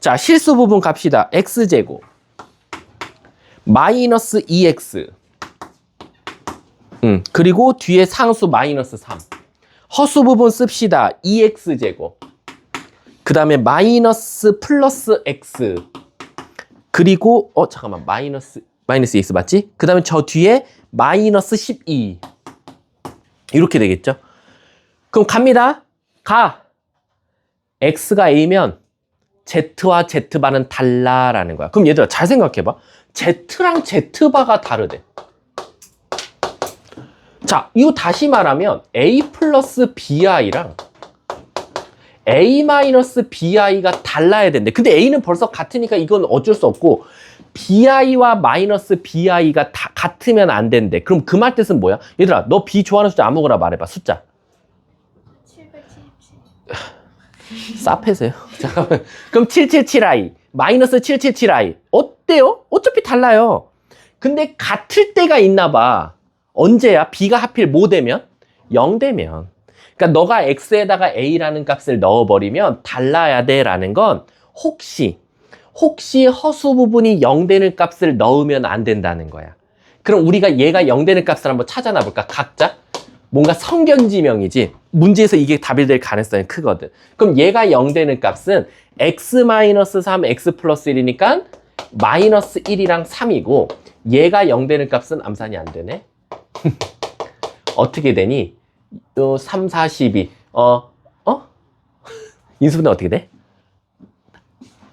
자, 실수 부분 갑시다. X제곱 마이너스 2X 그리고 뒤에 상수 마이너스 3. 허수 부분 씁시다. 2X제곱 그 다음에 마이너스 플러스 X 그리고 잠깐만 마이너스 X 맞지? 그 다음에 저 뒤에 마이너스 12 이렇게 되겠죠? 그럼 갑니다. X가 A면 Z와 Z바는 달라라는 거야. 그럼 얘들아 잘 생각해봐. Z랑 Z바가 다르대. 자, 이거 다시 말하면 A 플러스 BI랑 A 마이너스 BI가 달라야 된대. 근데 A는 벌써 같으니까 이건 어쩔 수 없고 bi와 마이너스 bi가 다 같으면 안 된대. 그럼 그 말 뜻은 뭐야? 얘들아, 너 b 좋아하는 숫자 아무거나 말해봐. 숫자. 777. 싸패세요. 잠깐만. 그럼 777i 마이너스 777i 어때요? 어차피 달라요. 근데 같을 때가 있나 봐. 언제야? b가 하필 뭐 되면? 0 되면. 그러니까 너가 x에다가 a라는 값을 넣어버리면 달라야 돼라는 건 혹시 허수 부분이 0 되는 값을 넣으면 안 된다는 거야. 그럼 우리가 얘가 0 되는 값을 한번 찾아놔 볼까? 각자? 뭔가 성견지명이지. 문제에서 이게 답이 될 가능성이 크거든. 그럼 얘가 0 되는 값은 x-3, x 플러스 1이니까 마이너스 1이랑 3이고 얘가 0 되는 값은 암산이 안 되네. 어떻게 되니? 3, 4, 12. 인수분해 어떻게 돼?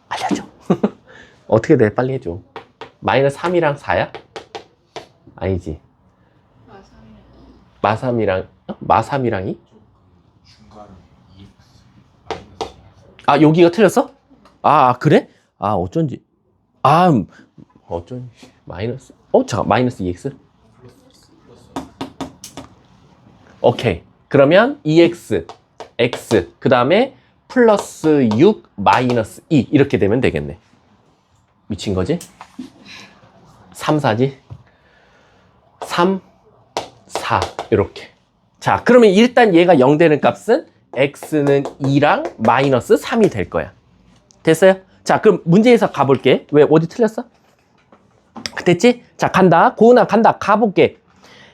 알려줘. 어떻게 돼? 빨리 해줘. 마이너스 3이랑 4야? 아니지. 마3이랑 마3이랑 2? 중간은 EX 마이너스 아, 여기가 틀렸어? 아, 그래? 아, 어쩐지. 어쩐지. 마이너스. 잠깐, 마이너스 EX? 오케이. 그러면 EX, X, 그 다음에 플러스 6, 마이너스 2. 이렇게 되면 되겠네. 미친 거지? 3, 4지? 3, 4. 이렇게. 자, 그러면 일단 얘가 0 되는 값은 x는 2랑 마이너스 3이 될 거야. 됐어요? 자, 그럼 문제에서 가볼게. 왜, 어디 틀렸어? 됐지? 자, 간다. 고은아, 간다. 가볼게.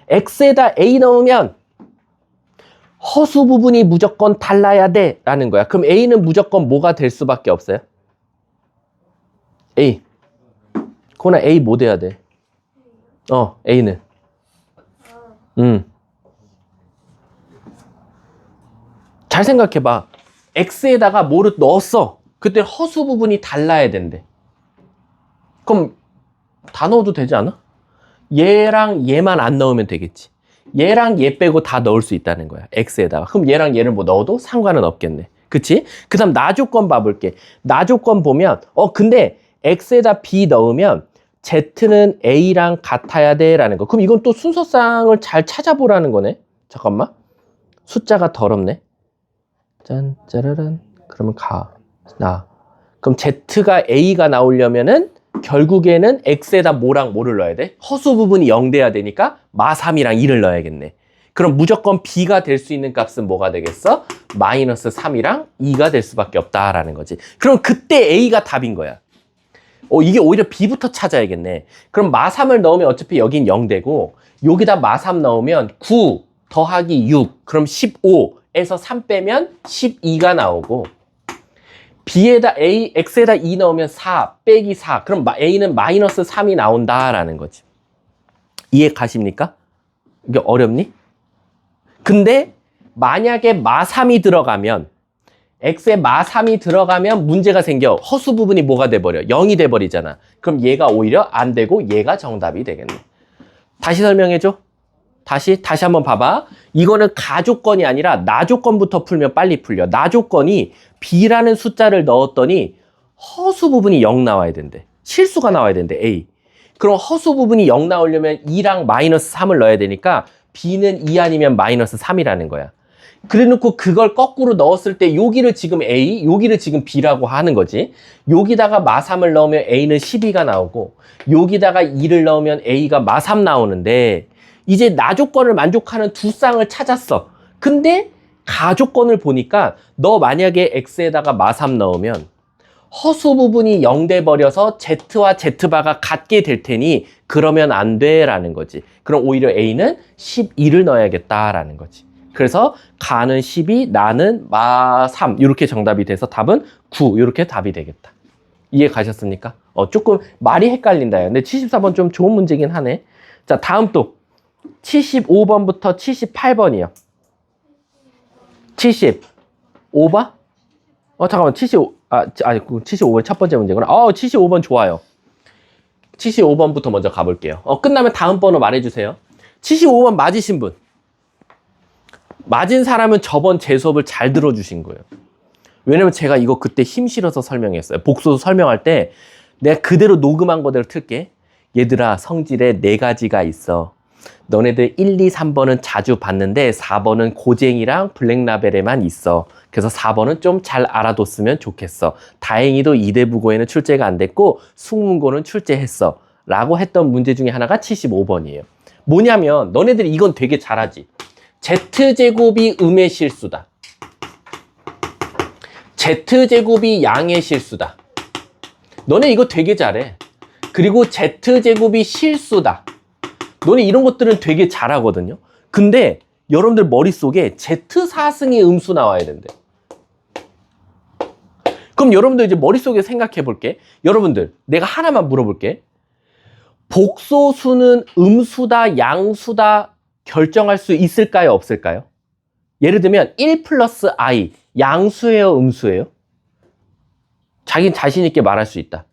x에다 a 넣으면 허수 부분이 무조건 달라야 돼. 라는 거야. 그럼 a는 무조건 뭐가 될 수밖에 없어요? a. 고은아, a 뭐 돼야 돼? a는. 잘 생각해봐. x에다가 뭐를 넣었어. 그때 허수 부분이 달라야 된대. 그럼 다 넣어도 되지 않아? 얘랑 얘만 안 넣으면 되겠지. 얘랑 얘 빼고 다 넣을 수 있다는 거야. x에다가. 그럼 얘랑 얘를 뭐 넣어도 상관은 없겠네. 그치? 그 다음 나 조건 봐볼게. 나 조건 보면 근데 x에다 b 넣으면 z는 a랑 같아야 돼 라는 거. 그럼 이건 또 순서상을 잘 찾아보라는 거네. 잠깐만. 숫자가 더럽네. 짠, 짜라란. 그러면 그럼 z가 a가 나오려면은 결국에는 x에다 뭐랑 뭐를 넣어야 돼? 허수 부분이 0 돼야 되니까 마3이랑 2를 넣어야겠네. 그럼 무조건 b가 될 수 있는 값은 뭐가 되겠어? 마이너스 3이랑 2가 될 수밖에 없다라는 거지. 그럼 그때 a가 답인 거야. 이게 오히려 b부터 찾아야겠네. 그럼 마3을 넣으면 어차피 여긴 0 되고 여기다 마3 넣으면 9 더하기 6 그럼 15에서 3 빼면 12가 나오고 b에다 x에다 2 넣으면 4 빼기 4 그럼 a는 마이너스 3이 나온다라는 거지. 이해 가십니까? 이게 어렵니? 근데 만약에 마3이 들어가면 x에 마3이 들어가면 문제가 생겨. 허수 부분이 뭐가 돼버려? 0이 돼버리잖아. 그럼 얘가 오히려 안 되고 얘가 정답이 되겠네. 다시 설명해줘. 다시 한번 봐봐. 이거는 가조건이 아니라 나조건부터 풀면 빨리 풀려. 나조건이 b라는 숫자를 넣었더니 허수 부분이 0 나와야 된대. 실수가 나와야 된대. a. 그럼 허수 부분이 0 나오려면 2랑 마이너스 3을 넣어야 되니까 b는 2 아니면 마이너스 3이라는 거야. 그래놓고 그걸 거꾸로 넣었을 때 여기를 지금 a, 여기를 지금 b라고 하는 거지. 여기다가 마3을 넣으면 a는 12가 나오고 여기다가 2를 넣으면 a가 마3 나오는데 이제 나조건을 만족하는 두 쌍을 찾았어. 근데 가조건을 보니까 너 만약에 x에다가 마3 넣으면 허수 부분이 0 돼버려서 z와 z바가 같게 될 테니 그러면 안 돼라는 거지. 그럼 오히려 a는 12를 넣어야겠다라는 거지. 그래서 가는 12, 나는 마3 이렇게 정답이 돼서 답은 9 이렇게 답이 되겠다. 이해 가셨습니까? 조금 말이 헷갈린다. 근데 74번 좀 좋은 문제긴 하네. 자, 다음 또 75번부터 78번이요. 75번? 잠깐만 75번 첫 번째 문제구나. 75번 좋아요. 75번부터 먼저 가볼게요. 끝나면 다음 번호 말해주세요. 75번 맞으신 분. 맞은 사람은 저번 제 수업을 잘 들어주신 거예요. 왜냐면 제가 이거 그때 힘 실어서 설명했어요. 복수 설명할 때 내가 그대로 녹음한 거대로 틀게. 얘들아, 성질에 4가지가 있어. 너네들 1, 2, 3번은 자주 봤는데 4번은 고쟁이랑 블랙라벨에만 있어. 그래서 4번은 좀 잘 알아뒀으면 좋겠어. 다행히도 이대부고에는 출제가 안 됐고 숙문고는 출제했어. 라고 했던 문제 중에 하나가 75번이에요. 뭐냐면 너네들이 이건 되게 잘하지. Z제곱이 음의 실수다. Z제곱이 양의 실수다. 너네 이거 되게 잘해. 그리고 Z제곱이 실수다. 너네 이런 것들은 되게 잘하거든요. 근데 여러분들 머릿속에 Z4승이 음수 나와야 된대. 그럼 여러분들 이제 머릿속에 생각해 볼게. 여러분들 내가 하나만 물어볼게. 복소수는 음수다 양수다 결정할 수 있을까요 없을까요? 예를 들면 1 플러스 i 양수예요 음수예요? 자긴 자신 있게 말할 수 있다.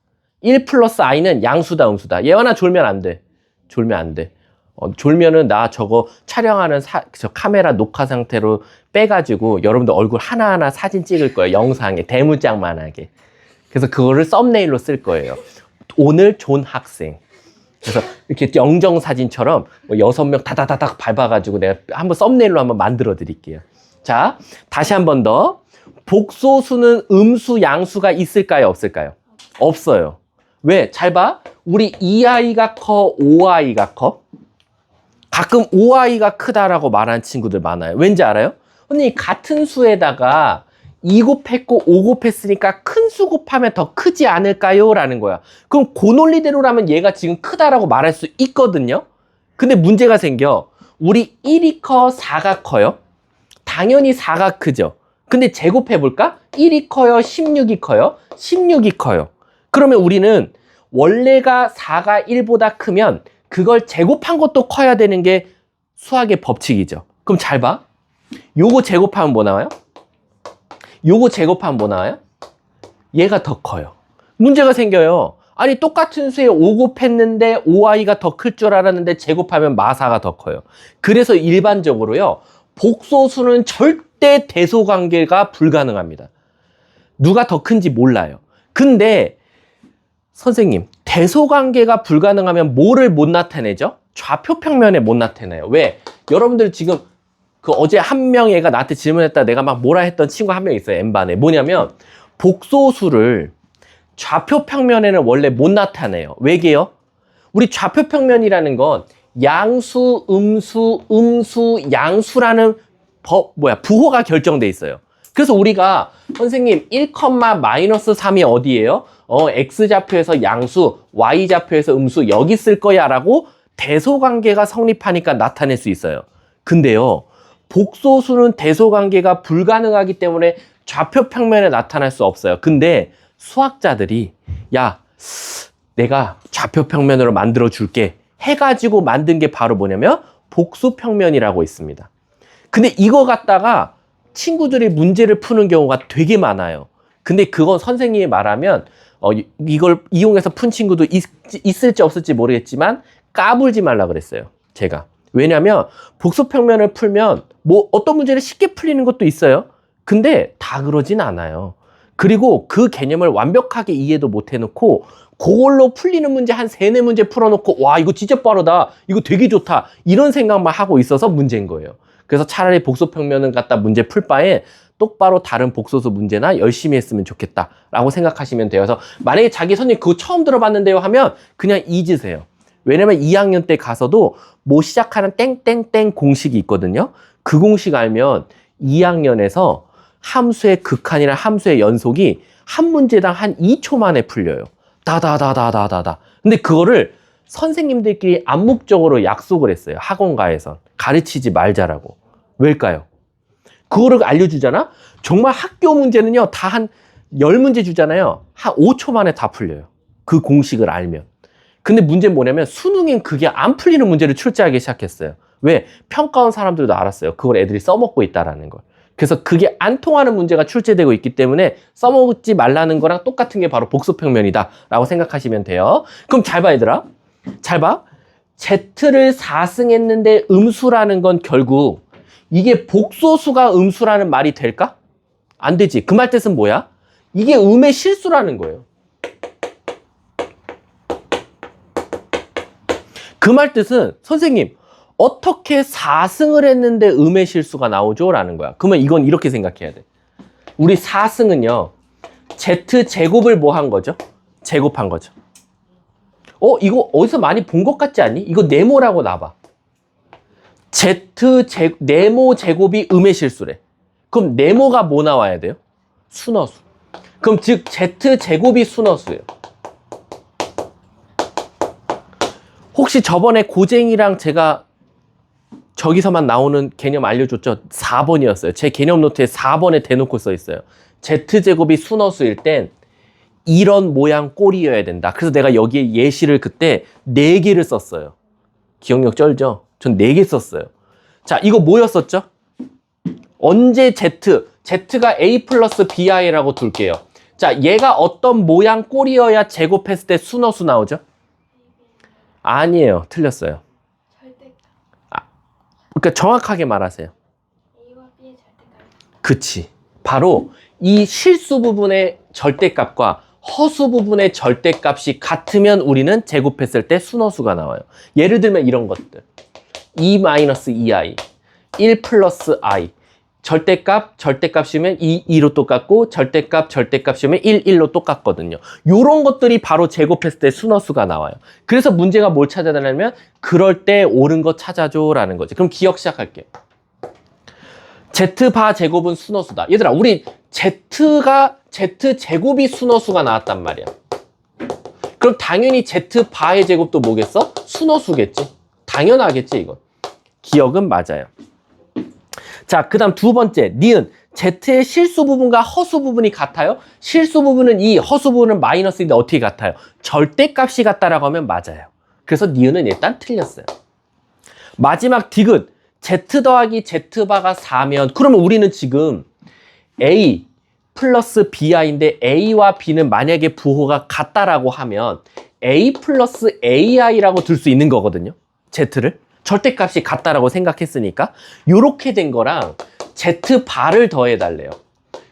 1 플러스 i는 양수다 음수다. 예원아 졸면 안 돼. 졸면 안 돼. 졸면은 나 저거 촬영하는 저 카메라 녹화 상태로 빼가지고 여러분들 얼굴 하나하나 사진 찍을 거예요. 영상에 대문짝만하게. 그래서 그거를 썸네일로 쓸 거예요. 오늘 존 학생. 그래서 이렇게 영정사진처럼 6명 다다다닥 밟아가지고 내가 한번 썸네일로 한번 만들어 드릴게요. 자, 다시 한 번 더. 복소수는 음수, 양수가 있을까요? 없을까요? 없어요. 왜? 잘 봐. 우리 2i가 커, 5i가 커? 가끔 5i가 크다라고 말하는 친구들 많아요. 왠지 알아요? 언니, 같은 수에다가 2 곱했고 5 곱했으니까 큰 수 곱하면 더 크지 않을까요? 라는 거야. 그럼 그 논리대로라면 얘가 지금 크다라고 말할 수 있거든요. 근데 문제가 생겨. 우리 1이 커, 4가 커요? 당연히 4가 크죠. 근데 제곱해볼까? 1이 커요? 16이 커요? 16이 커요. 그러면 우리는 원래가 4가 1보다 크면 그걸 제곱한 것도 커야 되는 게 수학의 법칙이죠. 그럼 잘 봐. 요거 제곱하면 뭐 나와요? 요거 제곱하면 뭐 나와요? 얘가 더 커요. 문제가 생겨요. 아니 똑같은 수에 5 곱했는데 5i가 더 클 줄 알았는데 제곱하면 마사가 더 커요. 그래서 일반적으로요. 복소수는 절대 대소관계가 불가능합니다. 누가 더 큰지 몰라요. 근데 선생님, 대소관계가 불가능하면 뭐를 못 나타내죠? 좌표평면에 못 나타내요. 왜? 여러분들 지금 그 어제 한 명 애가 나한테 질문했다 내가 막 뭐라 했던 친구 한 명 있어요. N반에. 뭐냐면 복소수를 좌표평면에는 원래 못 나타내요. 왜게요? 우리 좌표평면이라는 건 양수, 음수, 양수라는 부호가 결정돼 있어요. 그래서 우리가 선생님 1,-3이 어디예요? X좌표에서 양수, Y좌표에서 음수 여기 쓸 거야 라고 대소관계가 성립하니까 나타낼 수 있어요. 근데요, 복소수는 대소관계가 불가능하기 때문에 좌표평면에 나타날 수 없어요. 근데 수학자들이 야, 내가 좌표평면으로 만들어 줄게 해가지고 만든 게 바로 뭐냐면 복수평면이라고 있습니다. 근데 이거 갖다가 친구들이 문제를 푸는 경우가 되게 많아요. 근데 그건 선생님이 말하면 이걸 이용해서 푼 친구도 있을지 없을지 모르겠지만 까불지 말라 그랬어요. 제가. 왜냐면 복수평면을 풀면 뭐 어떤 문제를 쉽게 풀리는 것도 있어요. 근데 다 그러진 않아요. 그리고 그 개념을 완벽하게 이해도 못 해놓고 그걸로 풀리는 문제 한 3-4문제 풀어놓고 와 이거 진짜 빠르다, 이거 되게 좋다 이런 생각만 하고 있어서 문제인 거예요. 그래서 차라리 복수평면을 갖다 문제 풀 바에 똑바로 다른 복소수 문제나 열심히 했으면 좋겠다 라고 생각하시면 돼요. 그래서 만약에 자기 선생님 그거 처음 들어봤는데요 하면 그냥 잊으세요. 왜냐면 2학년 때 가서도 뭐 시작하는 땡땡땡 공식이 있거든요. 그 공식 알면 2학년에서 함수의 극한이나 함수의 연속이 한 문제당 한 2초 만에 풀려요. 다다다다다다다. 근데 그거를 선생님들끼리 암묵적으로 약속을 했어요. 학원가에서. 가르치지 말자라고. 왜일까요? 그거를 알려주잖아? 정말 학교 문제는요, 다 한 10문제 주잖아요. 한 5초 만에 다 풀려요. 그 공식을 알면. 근데 문제는 뭐냐면 수능엔 그게 안 풀리는 문제를 출제하기 시작했어요. 왜? 평가원 사람들도 알았어요. 그걸 애들이 써먹고 있다라는 걸. 그래서 그게 안 통하는 문제가 출제되고 있기 때문에 써먹지 말라는 거랑 똑같은 게 바로 복수평면이다 라고 생각하시면 돼요. 그럼 잘 봐 얘들아. 잘 봐. Z를 4승했는데 음수라는 건 결국 이게 복소수가 음수라는 말이 될까? 안 되지. 그 말 뜻은 뭐야? 이게 음의 실수라는 거예요. 그 말 뜻은 선생님 어떻게 4승을 했는데 음의 실수가 나오죠? 라는 거야. 그러면 이건 이렇게 생각해야 돼. 우리 4승은요. Z제곱을 뭐 한 거죠? 제곱한 거죠. 이거 어디서 많이 본 것 같지 않니? 이거 네모라고 놔봐. 네모 제곱이 음의 실수래. 그럼 네모가 뭐 나와야 돼요? 순어수. 그럼 즉 Z제곱이 순어수예요. 혹시 저번에 고쟁이랑 제가 저기서만 나오는 개념 알려줬죠? 4번이었어요. 제 개념 노트에 4번에 대놓고 써 있어요. Z제곱이 순어수일 땐 이런 모양 꼴이어야 된다. 그래서 내가 여기에 예시를 그때 4개를 썼어요. 기억력 쩔죠? 전 4개 썼어요. 자, 이거 뭐였었죠? 언제 Z가 A 플러스 BI라고 둘게요. 자, 얘가 어떤 모양 꼴이어야 제곱했을 때 순어수 나오죠? 아니에요. 틀렸어요. 절대값. 그러니까 정확하게 말하세요. A와 B의 절대값. 그치. 바로 이 실수 부분의 절대값과 허수 부분의 절대값이 같으면 우리는 제곱했을 때 순어수가 나와요. 예를 들면 이런 것들. 2-2i, 1 플러스 i. 절대값이면 2로 똑같고 절대값이면 1로 똑같거든요. 요런 것들이 바로 제곱했을 때 순어수가 나와요. 그래서 문제가 뭘 찾아달라면 그럴 때 옳은 거 찾아줘 라는 거지. 그럼 기억 시작할게요. Z바 제곱은 순어수다. 얘들아, 우리 Z제곱이 순어수가 나왔단 말이야. 그럼 당연히 Z바의 제곱도 뭐겠어? 순어수겠지. 당연하겠지, 이건. 기억은 맞아요. 자, 그 다음 두 번째, 니은. Z의 실수 부분과 허수 부분이 같아요? 실수 부분은 2, 허수 부분은 마이너스인데 어떻게 같아요? 절대값이 같다라고 하면 맞아요. 그래서 니은은 일단 틀렸어요. 마지막 디귿. Z 더하기 Z바가 4면 그러면 우리는 지금 A 플러스 BI인데 A와 B는 만약에 부호가 같다라고 하면 A 플러스 AI라고 들 수 있는 거거든요. Z를. 절대값이 같다라고 생각했으니까 요렇게 된 거랑 Z바를 더해달래요.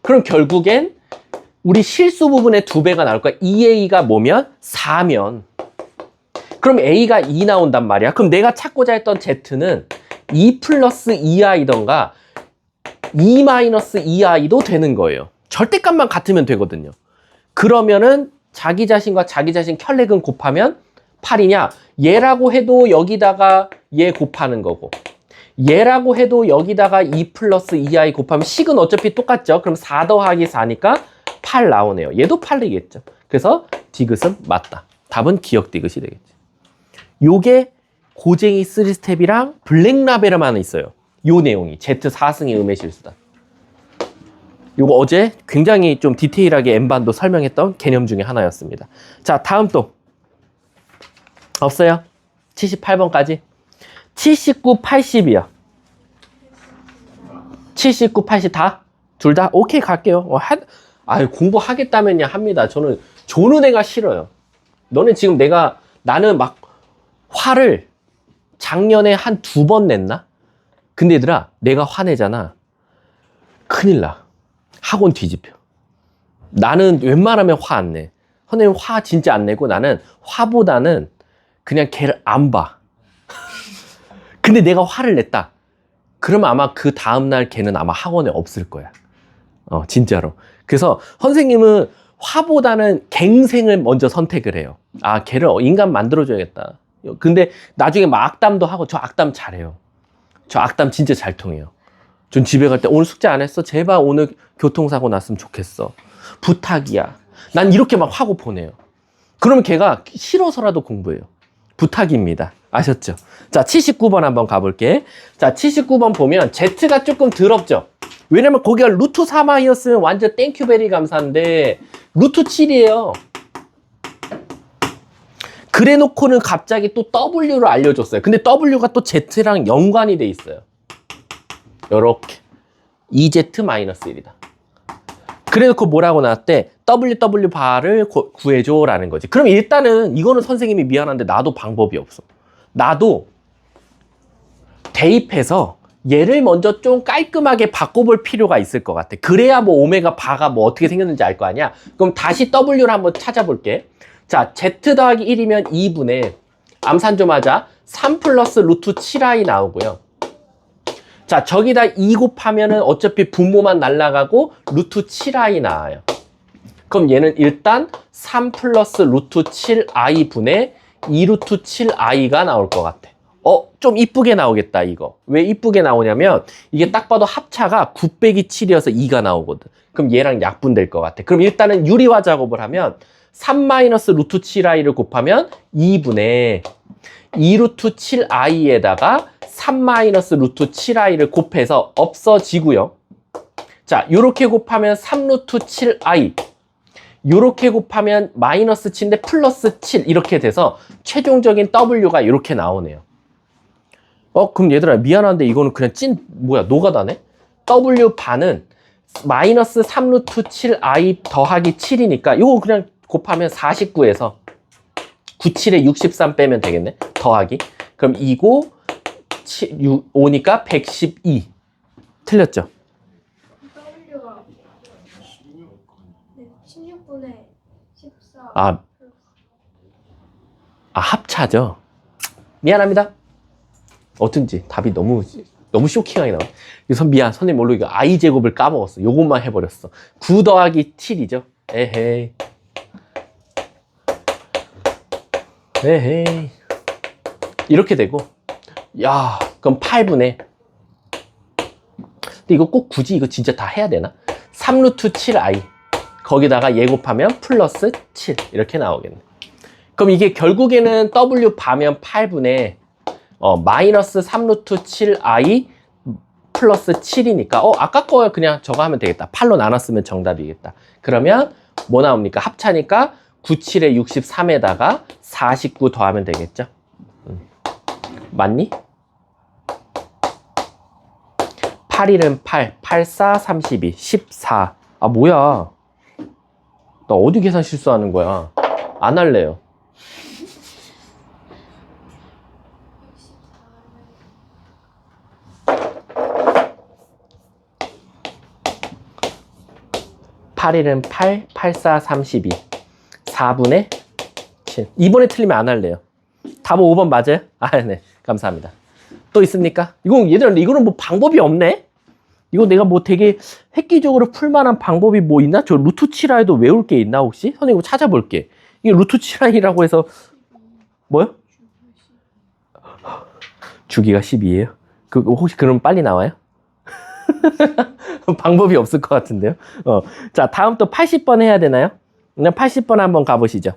그럼 결국엔 우리 실수 부분의 2배가 나올 거야. 2A가 뭐면? 4면. 그럼 A가 2 나온단 말이야. 그럼 내가 찾고자 했던 Z는 2 플러스 2i던가 2 마이너스 2i도 되는 거예요. 절대값만 같으면 되거든요. 그러면은 자기 자신과 자기 자신 켤레근 곱하면 8이냐? 얘라고 해도 여기다가 얘 곱하는 거고 얘라고 해도 여기다가 2 플러스 2i 곱하면 식은 어차피 똑같죠? 그럼 4 더하기 4니까 8 나오네요. 얘도 8이겠죠. 그래서 디귿은 맞다. 답은 기억 디귿이 되겠지. 요게 고쟁이 3스텝이랑 블랙라벨에만 있어요. 요 내용이 Z4승의 음의 실수다. 요거 어제 굉장히 좀 디테일하게 N반도 설명했던 개념 중에 하나였습니다. 자, 다음 또 없어요? 78번까지 79, 80이요. 79, 80 다? 둘 다? 오케이 갈게요. 공부하겠다면야 합니다. 저는 조는 애가 싫어요. 너네 지금 나는 막 화를 작년에 한 2번 냈나? 근데 얘들아, 내가 화내잖아. 큰일 나. 학원 뒤집혀. 나는 웬만하면 화 안 내. 선생님 화 진짜 안 내고 나는 화보다는 그냥 걔를 안 봐. 근데 내가 화를 냈다. 그럼 아마 그 다음날 걔는 아마 학원에 없을 거야. 진짜로. 그래서 선생님은 화보다는 갱생을 먼저 선택을 해요. 아, 걔를 인간 만들어줘야겠다. 근데 나중에 막 악담도 하고, 저 악담 잘해요. 저 악담 진짜 잘 통해요. 전 집에 갈 때 오늘 숙제 안 했어? 제발 오늘 교통사고 났으면 좋겠어. 부탁이야. 난 이렇게 막 하고 보내요. 그러면 걔가 싫어서라도 공부해요. 부탁입니다. 아셨죠? 자, 79번 한번 가볼게. 자, 79번 보면 Z가 조금 더럽죠? 왜냐면 거기가 루트 3i였으면 완전 땡큐베리 감사인데 루트 7이에요. 그래 놓고는 갑자기 또 W를 알려줬어요. 근데 W가 또 Z랑 연관이 돼 있어요. 요렇게 2Z-1이다. 그래 놓고 뭐라고 나왔대? WW 바를 구해줘 라는 거지. 그럼 일단은 이거는 선생님이 미안한데 나도 방법이 없어. 나도 대입해서 얘를 먼저 좀 깔끔하게 바꿔볼 필요가 있을 것 같아. 그래야 뭐 오메가 바가 뭐 어떻게 생겼는지 알 거 아니야. 그럼 다시 W를 한번 찾아볼게. 자, Z 더하기 1이면 2분의 암산 좀 하자. 3 플러스 루트 7i 나오고요. 자, 저기다 2 곱하면은 어차피 분모만 날라가고 루트 7i 나와요. 그럼 얘는 일단 3 플러스 루트 7i 분의 2 루트 7i가 나올 것 같아. 좀 이쁘게 나오겠다, 이거. 왜 이쁘게 나오냐면 이게 딱 봐도 합차가 9 빼기 7이어서 2가 나오거든. 그럼 얘랑 약분될 것 같아. 그럼 일단은 유리화 작업을 하면 3 마이너스 루트 7i를 곱하면 2분의 2 루트 7i에다가 3 마이너스 루트 7i를 곱해서 없어지고요. 자, 요렇게 곱하면 3 루트 7i, 요렇게 곱하면 마이너스 7인데 플러스 7 이렇게 돼서 최종적인 w가 이렇게 나오네요. 그럼 얘들아 미안한데 이거는 그냥 노가다네? w 반은 마이너스 3 루트 7i 더하기 7이니까 이거 그냥 곱하면 49에서 97에 63 빼면 되겠네. 더하기. 그럼 2고 5니까 112. 틀렸죠? W가 16분의 14. 합차죠. 미안합니다. 어쩐지 답이 너무 쇼킹하게 나와. 미안, 선생님 모르고 이거 i 제곱을 까먹었어. 요것만 해버렸어. 9 더하기 7이죠. 에헤이. 이렇게 되고, 야, 그럼 8분의. 근데 이거 꼭 굳이 이거 진짜 다 해야 되나? 3 루트 7i. 거기다가 얘 곱하면 플러스 7. 이렇게 나오겠네. 그럼 이게 결국에는 w 바면 8분의 마이너스 3 루트 7i 플러스 7이니까 아까 거 그냥 저거 하면 되겠다. 8로 나눴으면 정답이겠다. 그러면 뭐 나옵니까? 합차니까 97에 63에다가 49 더하면 되겠죠? 맞니? 8, 1은 8, 8, 4, 32, 14. 뭐야. 나 어디 계산 실수하는 거야? 안 할래요. (8, 1은 8, 8, 4, 32) 4분의 7. 이번에 틀리면 안 할래요. 답은 5번 맞아요? 네. 감사합니다. 또 있습니까? 얘들아, 이거는 뭐 방법이 없네? 이거 내가 뭐 되게 획기적으로 풀만한 방법이 뭐 있나? 저 루트 7i도 외울 게 있나, 혹시? 선생님 이거 찾아볼게. 이게 루트 7i라고 해서, 뭐요? 주기가 12예요? 혹시 그럼 빨리 나와요? 방법이 없을 것 같은데요. 자, 다음 또 80번 해야 되나요? 그냥 80번 한번 가보시죠.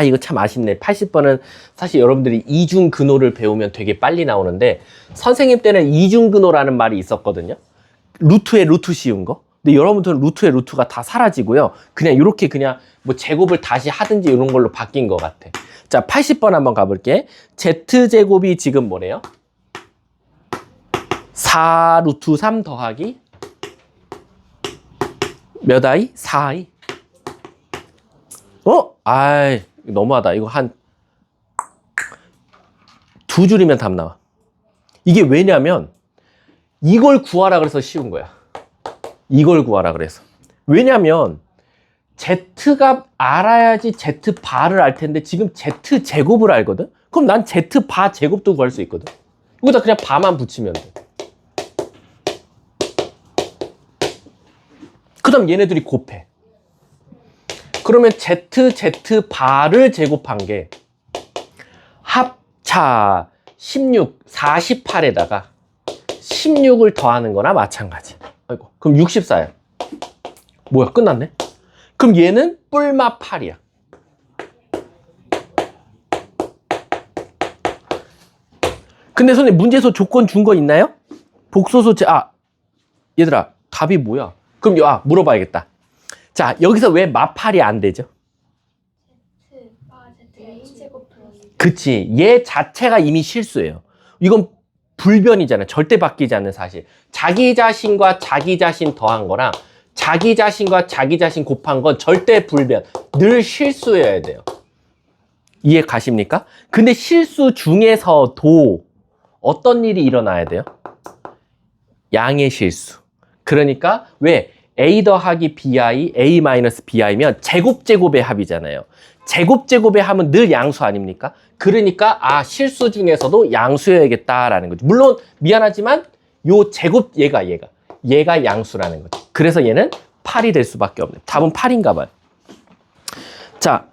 이거 참 아쉽네. 80번은 사실 여러분들이 이중근호를 배우면 되게 빨리 나오는데 선생님 때는 이중근호라는 말이 있었거든요. 루트에 루트 씌운 거. 근데 여러분들은 루트에 루트가 다 사라지고요. 그냥 이렇게 그냥 뭐 제곱을 다시 하든지 이런 걸로 바뀐 것 같아. 자, 80번 한번 가볼게. z제곱이 지금 뭐래요? 4 루트 3 더하기 몇 i? 4i. 너무하다. 이거 한 두 줄이면 답 나와. 이게 왜냐면 이걸 구하라 그래서 쉬운 거야. 이걸 구하라 그래서. 왜냐면 z값 알아야지 z바를 알 텐데 지금 z제곱을 알거든? 그럼 난 z바 제곱도 구할 수 있거든. 여기다 그냥 바만 붙이면 돼. 그 다음 얘네들이 곱해. 그러면 z바를 제곱한 게 합차 16, 48에다가 16을 더하는 거나 마찬가지. 아이고, 그럼 64야. 뭐야, 끝났네? 그럼 얘는 뿔마 8이야. 근데 선생님 문제에서 조건 준 거 있나요? 복소수 얘들아 답이 뭐야? 그럼 물어봐야겠다. 자, 여기서 왜 마팔이 안 되죠? 그치, 얘 자체가 이미 실수예요. 이건 불변이잖아요. 절대 바뀌지 않는 사실. 자기 자신과 자기 자신 더한 거랑 자기 자신과 자기 자신 곱한 건 절대 불변. 늘 실수여야 돼요. 이해 가십니까? 근데 실수 중에서도 어떤 일이 일어나야 돼요? 양의 실수. 그러니까 왜? a 더하기 bi, a 마이너스 bi면 제곱제곱의 합이잖아요. 제곱에 하면 늘 양수 아닙니까? 그러니까 실수 중에서도 양수여야겠다라는 거죠. 물론 미안하지만 요 제곱 얘가 양수라는 거죠. 그래서 얘는 8이 될 수밖에 없네요. 답은 8인가 봐요. 자,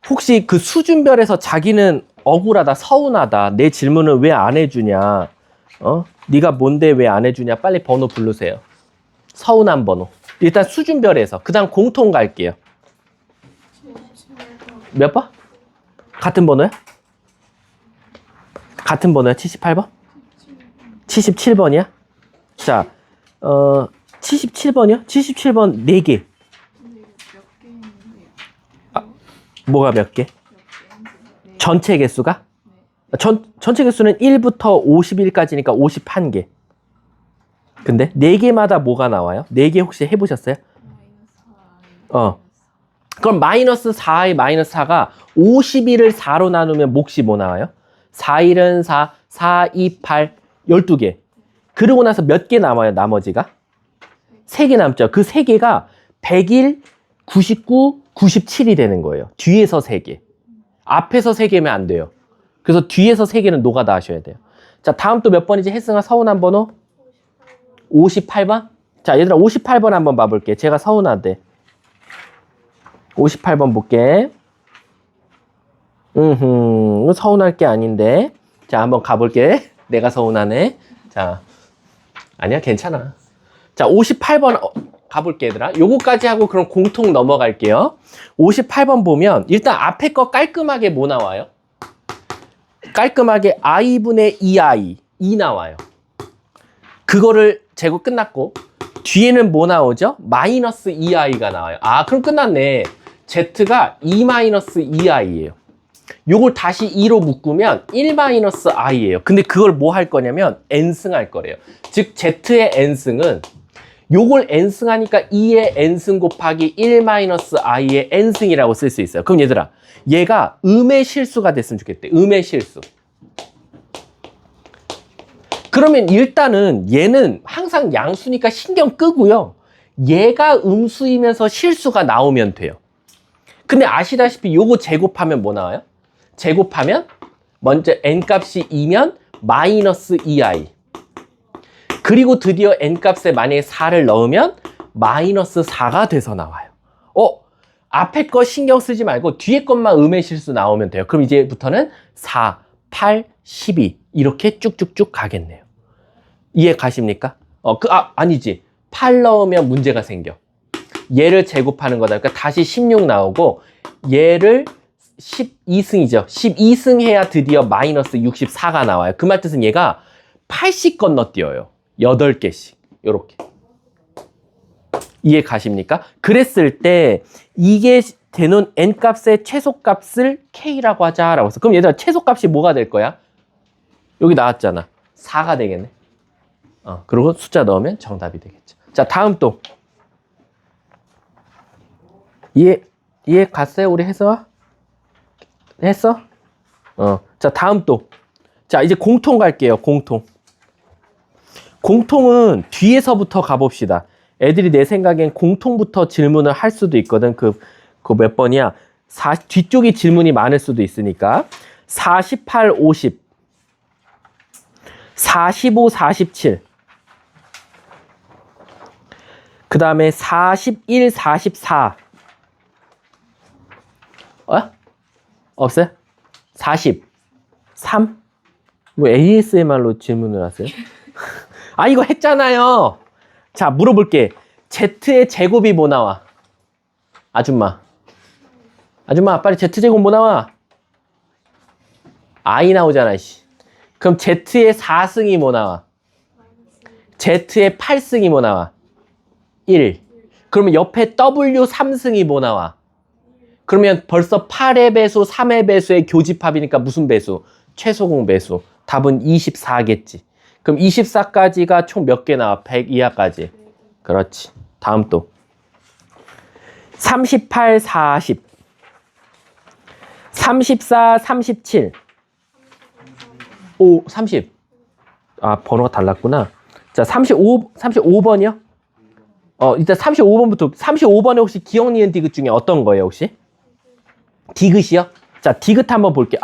혹시 그 수준별에서 자기는 억울하다, 서운하다, 내 질문을 왜 안 해주냐, 네가 뭔데 왜 안 해주냐, 빨리 번호 부르세요. 서운한 번호. 일단 수준별에서. 그 다음 공통 갈게요. 몇 번? 같은 번호야? 같은 번호야? 78번? 77번이야? 자, 77번이요? 77번 4개. 뭐가 몇 개? 전체 개수가? 전체 개수는 1부터 51까지니까 51개. 근데 4개마다 뭐가 나와요? 4개 혹시 해보셨어요? 그럼 마이너스 4의 마이너스 4가 51을 4로 나누면 몫이 뭐 나와요? 4, 1은 4, 4, 2, 8, 12개. 그러고 나서 몇 개 남아요, 나머지가? 3개 남죠. 그 3개가 101, 99, 97이 되는 거예요. 뒤에서 3개. 앞에서 3개면 안 돼요. 그래서 뒤에서 3개는 노가다 하셔야 돼요. 자, 다음 또 몇 번이지? 혜승아, 서운한 번호? 58번? 자, 얘들아, 58번 한번 봐볼게. 제가 서운하대. 58번 볼게. 서운할 게 아닌데. 자, 한번 가볼게. 내가 서운하네. 자, 아니야, 괜찮아. 자, 58번 가볼게, 얘들아. 요거까지 하고 그럼 공통 넘어갈게요. 58번 보면 일단 앞에 거 깔끔하게 뭐 나와요? 깔끔하게 i분의 2i 2 나와요. 그거를 제곱 끝났고 뒤에는 뭐 나오죠? 마이너스 2i가 나와요. 그럼 끝났네. z가 2-2i예요. 요걸 다시 2로 묶으면 1-i예요. 근데 그걸 뭐 할 거냐면 n승 할 거래요. 즉 z의 n승은 요걸 n승하니까 2의 n승 곱하기 1-i의 n승이라고 쓸 수 있어요. 그럼 얘들아, 얘가 음의 실수가 됐으면 좋겠대. 음의 실수. 그러면 일단은 얘는 항상 양수니까 신경 끄고요. 얘가 음수이면서 실수가 나오면 돼요. 근데 아시다시피 요거 제곱하면 뭐 나와요? 제곱하면 먼저 n값이 2면 마이너스 2i. 그리고 드디어 n값에 만약에 4를 넣으면 마이너스 4가 돼서 나와요. 앞에 거 신경 쓰지 말고 뒤에 것만 음의 실수 나오면 돼요. 그럼 이제부터는 4, 8, 12 이렇게 쭉쭉쭉 가겠네요. 이해 가십니까? 아니지. 8 넣으면 문제가 생겨. 얘를 제곱하는 거다. 그러니까 다시 16 나오고 얘를 12승이죠. 12승 해야 드디어 마이너스 64가 나와요. 그 말 뜻은 얘가 8씩 건너뛰어요. 8개씩. 요렇게. 이해 가십니까? 그랬을 때 이게 되는 n값의 최소값을 k라고 하자라고 해서 그럼 얘들아 최소값이 뭐가 될 거야? 여기 나왔잖아. 4가 되겠네. 그리고 숫자 넣으면 정답이 되겠죠. 자, 다음 또. 이해 갔어요? 우리 혜성아? 했어? 자, 다음 또. 자, 이제 공통 갈게요. 공통. 공통은 뒤에서부터 가봅시다. 애들이 내 생각엔 공통부터 질문을 할 수도 있거든. 그 몇 번이야? 뒤쪽이 질문이 많을 수도 있으니까. 48, 50. 45, 47. 그 다음에 41, 44. 없어요? 43? 뭐 ASMR로 질문을 하세요? 이거 했잖아요. 자, 물어볼게. Z의 제곱이 뭐 나와? 아줌마, 빨리 Z제곱 뭐 나와? I 나오잖아, 씨. 그럼 Z의 4승이 뭐 나와? Z의 8승이 뭐 나와? 1. 그러면 옆에 W 3승이 뭐 나와? 그러면 벌써 8의 배수, 3의 배수의 교집합이니까 무슨 배수? 최소공 배수. 답은 24겠지. 그럼 24까지가 총 몇 개 나와? 100 이하까지. 그렇지. 다음 또. 38, 40. 34, 37. 30. 번호가 달랐구나. 자, 35번이요? 일단 35번부터. 35번에 혹시 기억, 니은, 디귿 중에 어떤 거예요, 혹시? 디귿이요? 자, 디귿 한번 볼게요.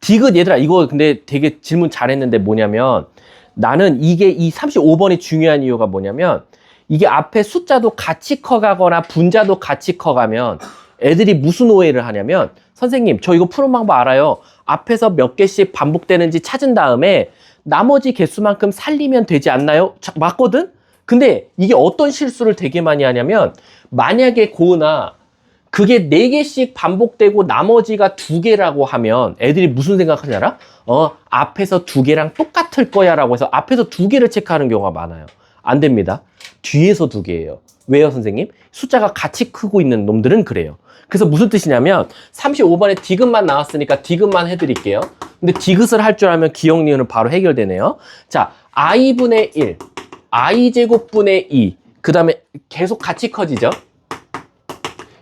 디귿 얘들아, 이거 근데 되게 질문 잘했는데 뭐냐면 나는 이게 이 35번이 중요한 이유가 뭐냐면 이게 앞에 숫자도 같이 커가거나 분자도 같이 커가면 애들이 무슨 오해를 하냐면 선생님, 저 이거 푸는 방법 알아요. 앞에서 몇 개씩 반복되는지 찾은 다음에 나머지 개수만큼 살리면 되지 않나요? 맞거든? 근데 이게 어떤 실수를 되게 많이 하냐면 만약에 고은아 그게 4개씩 반복되고 나머지가 2개라고 하면 애들이 무슨 생각하지 알아? 앞에서 2개랑 똑같을 거야 라고 해서 앞에서 2개를 체크하는 경우가 많아요. 안 됩니다. 뒤에서 2개예요. 왜요 선생님? 숫자가 같이 크고 있는 놈들은 그래요. 그래서 무슨 뜻이냐면 35번에 디귿만 나왔으니까 디귿만 해드릴게요. 근데 디귿을 할 줄 알면 기억 니은은 바로 해결되네요. 자, i분의 1, i제곱분의 2, 그 다음에 계속 같이 커지죠.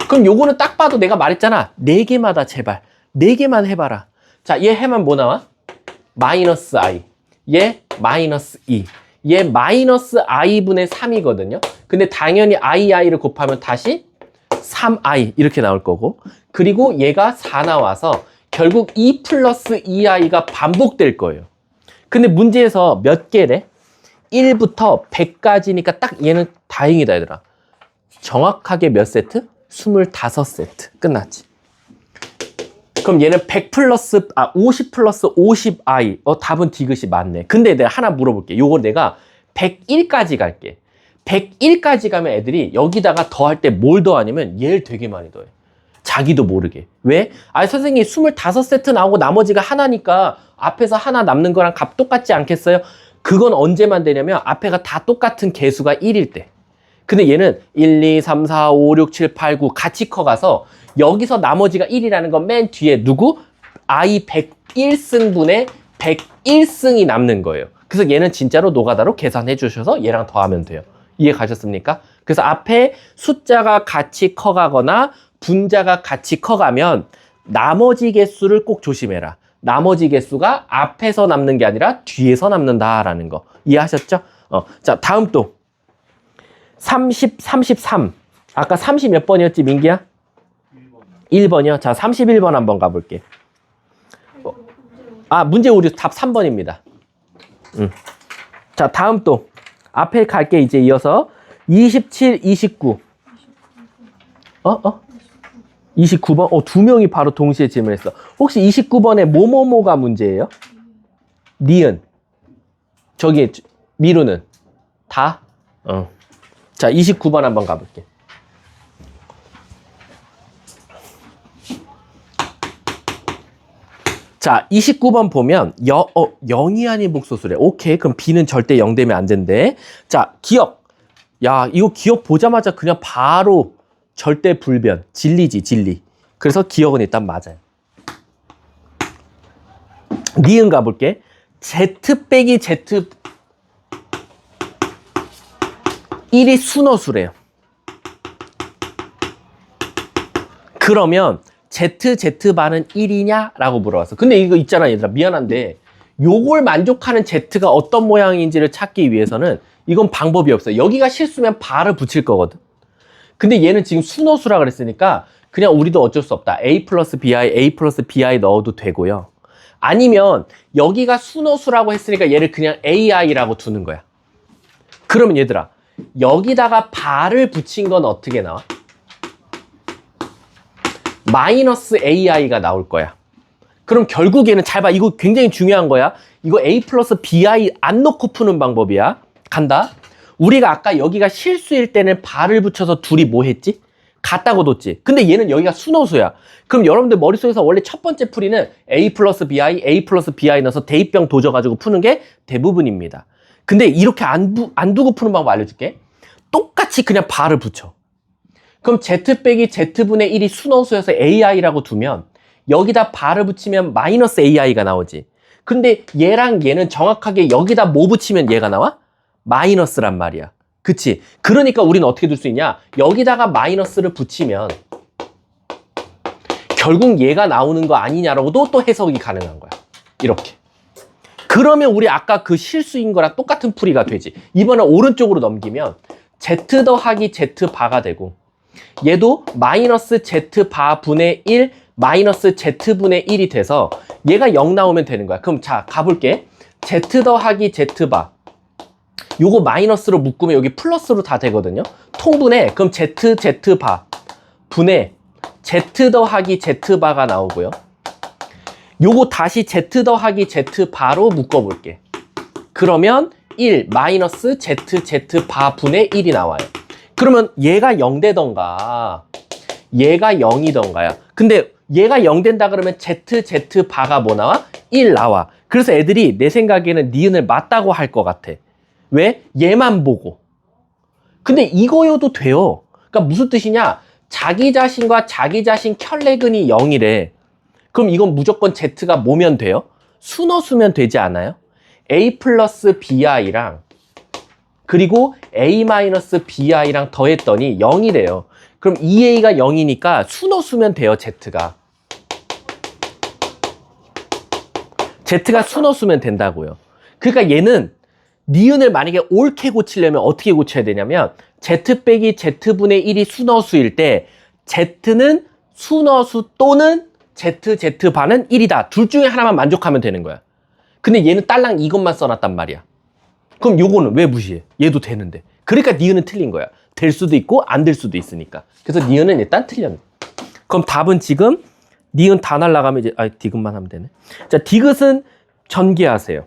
그럼 요거는 딱 봐도 내가 말했잖아. 4개마다 제발 4개만 해봐라. 자, 얘 해면 뭐 나와? 마이너스 i, 얘 마이너스 2, 얘 마이너스 i분의 3이거든요. 근데 당연히 i를 곱하면 다시 3i 이렇게 나올 거고, 그리고 얘가 4 나와서 결국 2 플러스 2i가 반복될 거예요. 근데 문제에서 몇 개래? 1부터 100까지니까 딱 얘는 다행이다 얘들아. 정확하게 몇 세트? 25세트. 끝났지. 그럼 얘는 50 플러스 50i. 답은 디귿이 맞네. 근데 내가 하나 물어볼게. 요거 내가 101까지 갈게. 101까지 가면 애들이 여기다가 더할 때 뭘 더하냐면 얘를 되게 많이 더해. 자기도 모르게. 왜? 선생님 25세트 나오고 나머지가 하나니까 앞에서 하나 남는 거랑 값 똑같지 않겠어요? 그건 언제만 되냐면 앞에가 다 똑같은 개수가 1일 때. 근데 얘는 1, 2, 3, 4, 5, 6, 7, 8, 9 같이 커가서 여기서 나머지가 1이라는 건 맨 뒤에 누구? i 101승분의 101승이 남는 거예요. 그래서 얘는 진짜로 노가다로 계산해 주셔서 얘랑 더하면 돼요. 이해 가셨습니까? 그래서 앞에 숫자가 같이 커가거나 분자가 같이 커가면 나머지 개수를 꼭 조심해라. 나머지 개수가 앞에서 남는 게 아니라 뒤에서 남는다라는 거. 이해하셨죠? 자, 다음 또 33. 아까 30 몇 번이었지, 민기야? 1번이요? 자, 31번 한번 가볼게. 문제 우리 답 3번입니다. 자, 다음 또 앞에 갈게. 이제 이어서 27, 29. 29번? 2명이 바로 동시에 질문했어. 혹시 29번에 뭐뭐뭐가 문제예요? 니은. 저기 미루는. 다? 자, 29번 한번 가볼게. 자, 29번 보면 0이 아닌 복소수래. 오케이. 그럼 B는 절대 0 되면 안 된대. 자, 기억. 야, 이거 기억 보자마자 그냥 바로 절대 불변. 진리지, 진리. 그래서 기억은 일단 맞아요. 니은 가볼게. Z 빼기 Z 1이 순어수래요. 그러면 ZZ반은 1이냐? 라고 물어봤어. 근데 이거 있잖아 얘들아. 미안한데 요걸 만족하는 Z가 어떤 모양인지를 찾기 위해서는 이건 방법이 없어요. 여기가 실수면 바를 붙일 거거든. 근데 얘는 지금 순어수라 그랬으니까 그냥 우리도 어쩔 수 없다. A 플러스 BI 넣어도 되고요. 아니면 여기가 순어수라고 했으니까 얘를 그냥 AI라고 두는 거야. 그러면 얘들아, 여기다가 바를 붙인 건 어떻게 나와? 마이너스 AI가 나올 거야. 그럼 결국에는 잘 봐. 이거 굉장히 중요한 거야. 이거 A 플러스 BI 안 넣고 푸는 방법이야. 간다. 우리가 아까 여기가 실수일 때는 바를 붙여서 둘이 뭐 했지? 같다고 뒀지. 근데 얘는 여기가 순어수야. 그럼 여러분들 머릿속에서 원래 첫 번째 풀이는 A 플러스 BI 넣어서 대입병 도져가지고 푸는 게 대부분입니다. 근데 이렇게 안 두고 푸는 방법 알려줄게. 똑같이 그냥 바를 붙여. 그럼 Z 빼기 Z분의 1이 순어수여서 AI라고 두면 여기다 바를 붙이면 마이너스 AI가 나오지. 근데 얘랑 얘는 정확하게 여기다 뭐 붙이면 얘가 나와? 마이너스란 말이야. 그치? 그러니까 우리는 어떻게 둘 수 있냐? 여기다가 마이너스를 붙이면 결국 얘가 나오는 거 아니냐라고도 또 해석이 가능한 거야. 이렇게. 그러면 우리 아까 그 실수인 거랑 똑같은 풀이가 되지. 이번엔 오른쪽으로 넘기면 Z 더하기 Z 바가 되고 얘도 마이너스 Z 바 분의 1 마이너스 z분의 1이 돼서 얘가 0 나오면 되는 거야. 그럼 자, 가볼게. z 더하기 z바. 요거 마이너스로 묶으면 여기 플러스로 다 되거든요. 통분해. 그럼 z바 분의 z 더하기 z바가 나오고요. 요거 다시 z 더하기 z바로 묶어볼게. 그러면 1 마이너스 z바 분의 1이 나와요. 그러면 얘가 0 되던가 얘가 0이던가요. 근데 얘가 0 된다 그러면 z바가 뭐 나와? 1 나와. 그래서 애들이 내 생각에는 니은을 맞다고 할 것 같아. 왜? 얘만 보고. 근데 이거여도 돼요. 그러니까 무슨 뜻이냐? 자기 자신과 자기 자신 켤레근이 0이래. 그럼 이건 무조건 z가 뭐면 돼요? 순어수면 되지 않아요? a 플러스 bi랑 그리고 a 마이너스 bi랑 더했더니 0이래요. 그럼 2a가 0이니까 순어수면 돼요, z가. z가 순어수면 된다고요. 그러니까 얘는 니은을 만약에 옳게 고치려면 어떻게 고쳐야 되냐면 z 빼기 z분의 1이 순어수일 때 z는 순어수 또는 z바는 1이다. 둘 중에 하나만 만족하면 되는 거야. 근데 얘는 딸랑 이것만 써놨단 말이야. 그럼 요거는 왜 무시해? 얘도 되는데. 그러니까 니은은 틀린 거야. 될 수도 있고 안 될 수도 있으니까. 그래서 니은은 일단 틀렸네. 그럼 답은 지금 니은 다 날라가면 이제 디귿만 하면 되네. 자, 디귿은 전개하세요.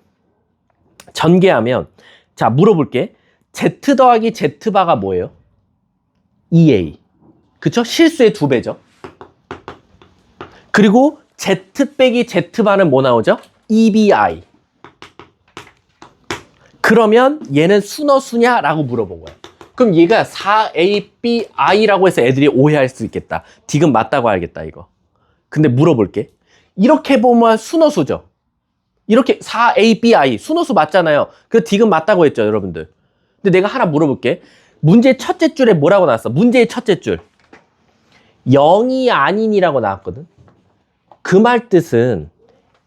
전개하면 자, 물어볼게. z 더하기 z바가 뭐예요? 2a. 그쵸? 실수의 2배죠. 그리고 z 빼기 z바는 뭐 나오죠? 2bi. 그러면 얘는 순어수냐? 라고 물어본 거야. 그럼 얘가 4abi라고 해서 애들이 오해할 수 있겠다. 디귿 맞다고 알겠다, 이거. 근데 물어볼게. 이렇게 보면 순어수죠. 이렇게 4abi 순어수 맞잖아요. 그 디귿 맞다고 했죠, 여러분들. 근데 내가 하나 물어볼게. 문제 첫째 줄에 뭐라고 나왔어? 문제의 첫째 줄. 0이 아닌이라고 나왔거든. 그 말 뜻은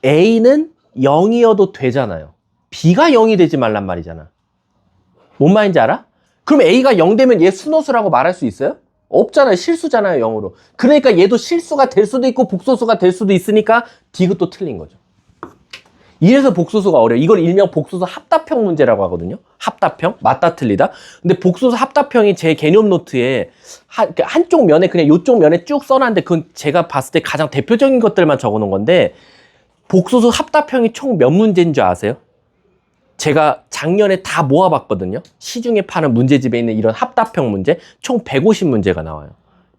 a는 0이어도 되잖아요. b가 0이 되지 말란 말이잖아. 뭔 말인지 알아? 그럼 a가 0 되면 얘 순어수라고 말할 수 있어요? 없잖아요. 실수잖아요, 0으로. 그러니까 얘도 실수가 될 수도 있고 복소수가 될 수도 있으니까 디귿도 틀린 거죠. 이래서 복소수가 어려워. 이걸 일명 복소수 합답형 문제라고 하거든요. 합답형? 맞다 틀리다. 근데 복소수 합답형이 제 개념 노트에 한쪽 면에 그냥 이쪽 면에 쭉 써놨는데 그건 제가 봤을 때 가장 대표적인 것들만 적어놓은 건데 복소수 합답형이 총 몇 문제인 줄 아세요? 제가 작년에 다 모아봤거든요. 시중에 파는 문제집에 있는 이런 합답형 문제 총 150문제가 나와요.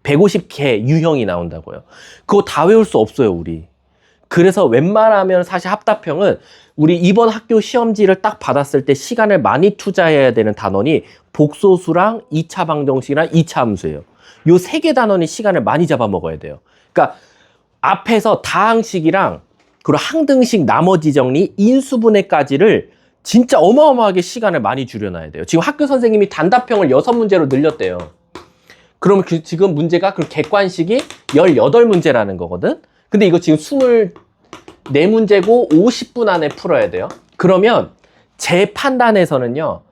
150개 유형이 나온다고요. 그거 다 외울 수 없어요, 우리. 그래서 웬만하면 사실 합답형은 우리 이번 학교 시험지를 딱 받았을 때 시간을 많이 투자해야 되는 단원이 복소수랑 2차 방정식이랑 2차 함수예요. 요 세 개 단원이 시간을 많이 잡아먹어야 돼요. 그러니까 앞에서 다항식이랑 그리고 항등식 나머지 정리, 인수분해까지를 진짜 어마어마하게 시간을 많이 줄여놔야 돼요. 지금 학교 선생님이 단답형을 6문제로 늘렸대요. 그러면 지금 문제가 그 객관식이 18문제라는 거거든. 근데 이거 지금 24문제고 50분 안에 풀어야 돼요. 그러면 제 판단에서는요.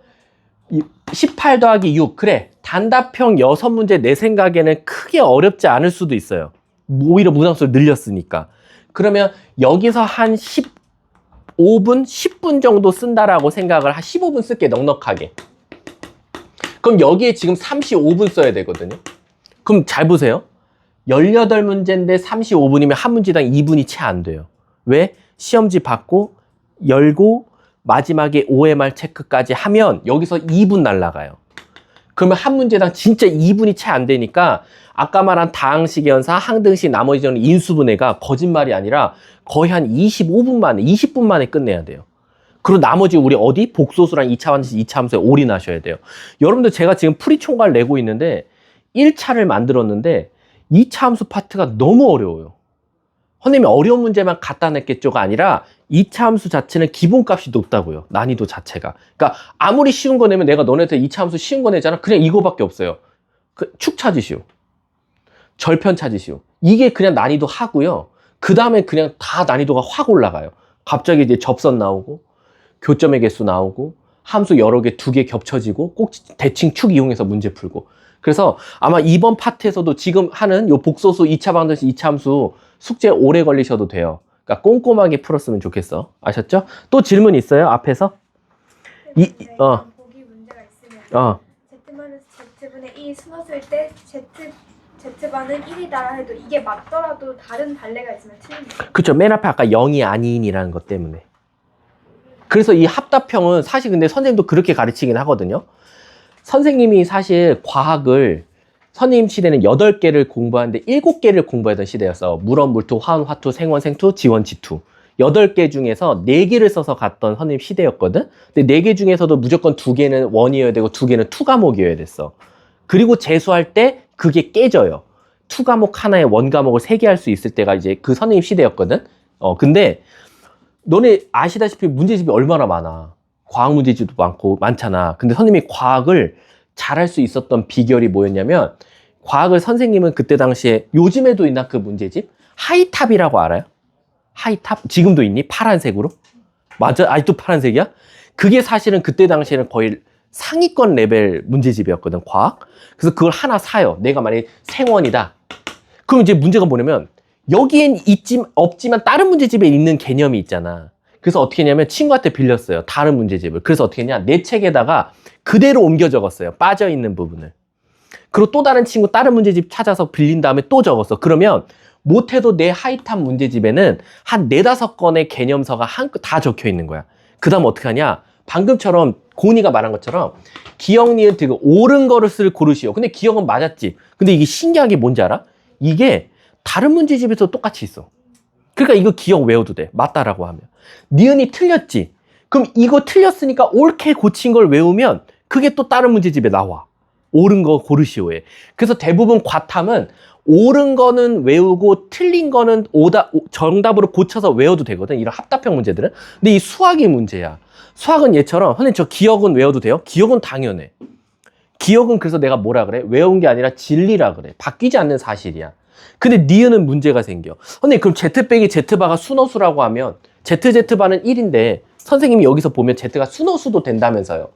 18 더하기 6. 그래. 단답형 6문제 내 생각에는 크게 어렵지 않을 수도 있어요. 오히려 문항수를 늘렸으니까. 그러면 여기서 한 15분, 10분 정도 쓴다라고 생각을 한 15분 쓸게, 넉넉하게. 그럼 여기에 지금 35분 써야 되거든요. 그럼 잘 보세요. 18문제인데 35분이면 한 문제당 2분이 채 안 돼요. 왜? 시험지 받고 열고 마지막에 OMR 체크까지 하면 여기서 2분 날라가요. 그러면 한 문제당 진짜 2분이 채 안 되니까 아까 말한 다항식 연사, 항등식, 나머지 정리, 인수분해가 거짓말이 아니라 거의 한 25분 만에, 20분 만에 끝내야 돼요. 그리고 나머지 우리 어디? 복소수랑 2차 방정식, 2차 함수에 올인하셔야 돼요. 여러분들 제가 지금 풀이 총괄 내고 있는데 1차를 만들었는데 2차 함수 파트가 너무 어려워요. 선생님이 어려운 문제만 갖다 냈겠죠가 아니라 2차 함수 자체는 기본값이 높다고요. 난이도 자체가. 그러니까 아무리 쉬운 거 내면 내가 너네한테 2차 함수 쉬운 거 내잖아. 그냥 이거밖에 없어요. 축 찾으시오. 절편 찾으시오. 이게 그냥 난이도 하고요. 그 다음에 그냥 다 난이도가 확 올라가요. 갑자기 이제 접선 나오고 교점의 개수 나오고 함수 여러 개, 2개 겹쳐지고 꼭 대칭 축 이용해서 문제 풀고. 그래서 아마 이번 파트에서도 지금 하는 요 복소수 2차 방정식 2차 함수 숙제 오래 걸리셔도 돼요. 그러니까 꼼꼼하게 풀었으면 좋겠어. 아셨죠? 또 질문 있어요? 앞에서? 보기 문제가 있으면 어. Z분의 2 수너 쓸 때 Z반은 1이다 해도 이게 맞더라도 다른 단례가 있으면 틀린 거예요. 그쵸. 맨 앞에 아까 0이 아닌이라는 것 때문에. 그래서 이 합답형은 사실 근데 선생님도 그렇게 가르치긴 하거든요. 선생님이 사실 과학을 선생님 시대는 8개를 공부하는데 7개를 공부하던 시대였어. 물원, 물투, 화원, 화투, 생원, 생투, 지원, 지투. 8개 중에서 4개를 써서 갔던 선생님 시대였거든. 근데 4개 중에서도 무조건 2개는 원이어야 되고 2개는 투 과목이어야 됐어. 그리고 재수할 때 그게 깨져요. 투 과목 하나에 원 과목을 3개 할 수 있을 때가 이제 그 선생님 시대였거든. 근데 너네 아시다시피 문제집이 얼마나 많아. 과학 문제집도 많잖아. 근데 선생님이 과학을 잘할 수 있었던 비결이 뭐였냐면, 과학을 선생님은 그때 당시에, 요즘에도 있나 그 문제집? 하이탑이라고 알아요? 하이탑? 지금도 있니? 파란색으로? 맞아? 아직도 파란색이야? 그게 사실은 그때 당시에는 거의 상위권 레벨 문제집이었거든, 과학. 그래서 그걸 하나 사요. 내가 만약에 생원이다. 그럼 이제 문제가 뭐냐면, 여기엔 없지만 다른 문제집에 있는 개념이 있잖아. 그래서 어떻게 했냐면 친구한테 빌렸어요. 다른 문제집을. 그래서 어떻게 했냐. 내 책에다가 그대로 옮겨 적었어요. 빠져있는 부분을. 그리고 또 다른 친구 다른 문제집 찾아서 빌린 다음에 또 적었어. 그러면 못해도 내 하이탑 문제집에는 한 4-5건의 개념서가 다 적혀 있는 거야. 그 다음 어떻게 하냐. 방금처럼 고은이가 말한 것처럼 기억, 니은, 디귿 옳은 거를 고르시오. 근데 기억은 맞았지. 근데 이게 신기한 게 뭔지 알아? 이게 다른 문제집에서 똑같이 있어. 그러니까 이거 기억 외워도 돼. 맞다라고 하면. 니은이 틀렸지. 그럼 이거 틀렸으니까 옳게 고친 걸 외우면 그게 또 다른 문제집에 나와. 옳은 거 고르시오에. 그래서 대부분 과탐은 옳은 거는 외우고 틀린 거는 정답으로 고쳐서 외워도 되거든. 이런 합답형 문제들은. 근데 이 수학이 문제야. 수학은 얘처럼 선생님 저 기억은 외워도 돼요? 기억은 당연해. 기억은 그래서 내가 뭐라 그래? 외운 게 아니라 진리라 그래. 바뀌지 않는 사실이야. 근데 니은은 문제가 생겨. 선생님 그럼 Z 빼기 Z바가 순어수라고 하면 ZZ바는 1인데 선생님이 여기서 보면 Z가 순어수도 된다면서요.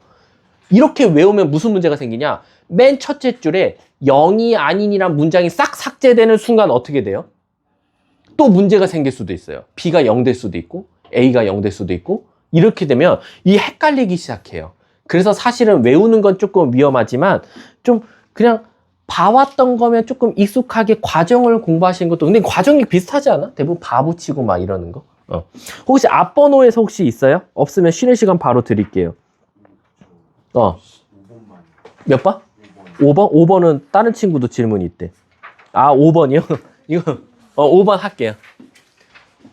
이렇게 외우면 무슨 문제가 생기냐? 맨 첫째 줄에 0이 아닌이란 문장이 싹 삭제되는 순간 어떻게 돼요? 또 문제가 생길 수도 있어요. B가 0 될 수도 있고 A가 0 될 수도 있고 이렇게 되면 이 헷갈리기 시작해요. 그래서 사실은 외우는 건 조금 위험하지만 좀 그냥 봐왔던 거면 조금 익숙하게 과정을 공부하시는 것도. 근데 과정이 비슷하지 않아? 대부분 바붙이고 막 이러는 거. 혹시 앞번호에서 혹시 있어요? 없으면 쉬는 시간 바로 드릴게요. 5번만. 몇 번? 5번? 5번은 다른 친구도 질문이 있대. 아, 5번이요? 이거 5번 할게요.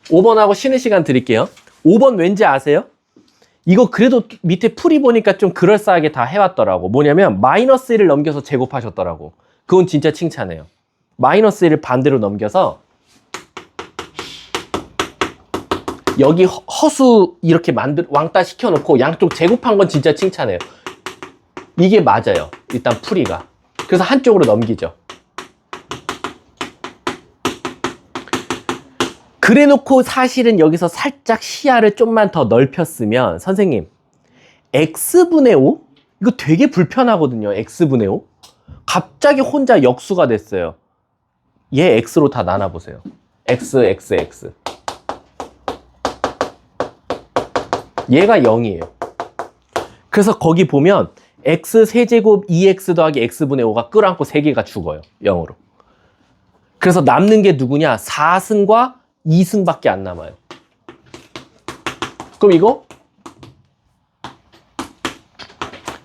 5번하고 쉬는 시간 드릴게요. 5번 왠지 아세요? 이거 그래도 밑에 풀이 보니까 좀 그럴싸하게 다 해왔더라고. 뭐냐면 마이너스 1을 넘겨서 제곱하셨더라고. 그건 진짜 칭찬해요. 마이너스 1을 반대로 넘겨서 여기 허수 이렇게 왕따 시켜놓고 양쪽 제곱한 건 진짜 칭찬해요. 이게 맞아요. 일단 풀이가. 그래서 한쪽으로 넘기죠. 그래놓고 사실은 여기서 살짝 시야를 좀만 더 넓혔으면 선생님 x분의 5? 이거 되게 불편하거든요. x분의 5? 갑자기 혼자 역수가 됐어요. 얘 x로 다 나눠보세요. x. 얘가 0이에요. 그래서 거기 보면 x 세제곱 2x 더하기 x분의 5가 끌어안고 3개가 죽어요. 0으로. 그래서 남는 게 누구냐? 4승과 2승밖에 안 남아요. 그럼 이거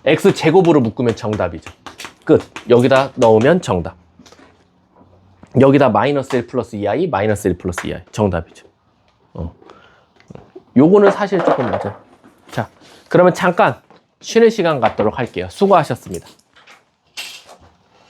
x 제곱으로 묶으면 정답이죠. 끝. 여기다 넣으면 정답. 여기다 마이너스 1 플러스 2i, 마이너스 1 플러스 2i. 정답이죠. 요거는 사실 조금 맞아요. 자, 그러면 잠깐 쉬는 시간 갖도록 할게요. 수고하셨습니다.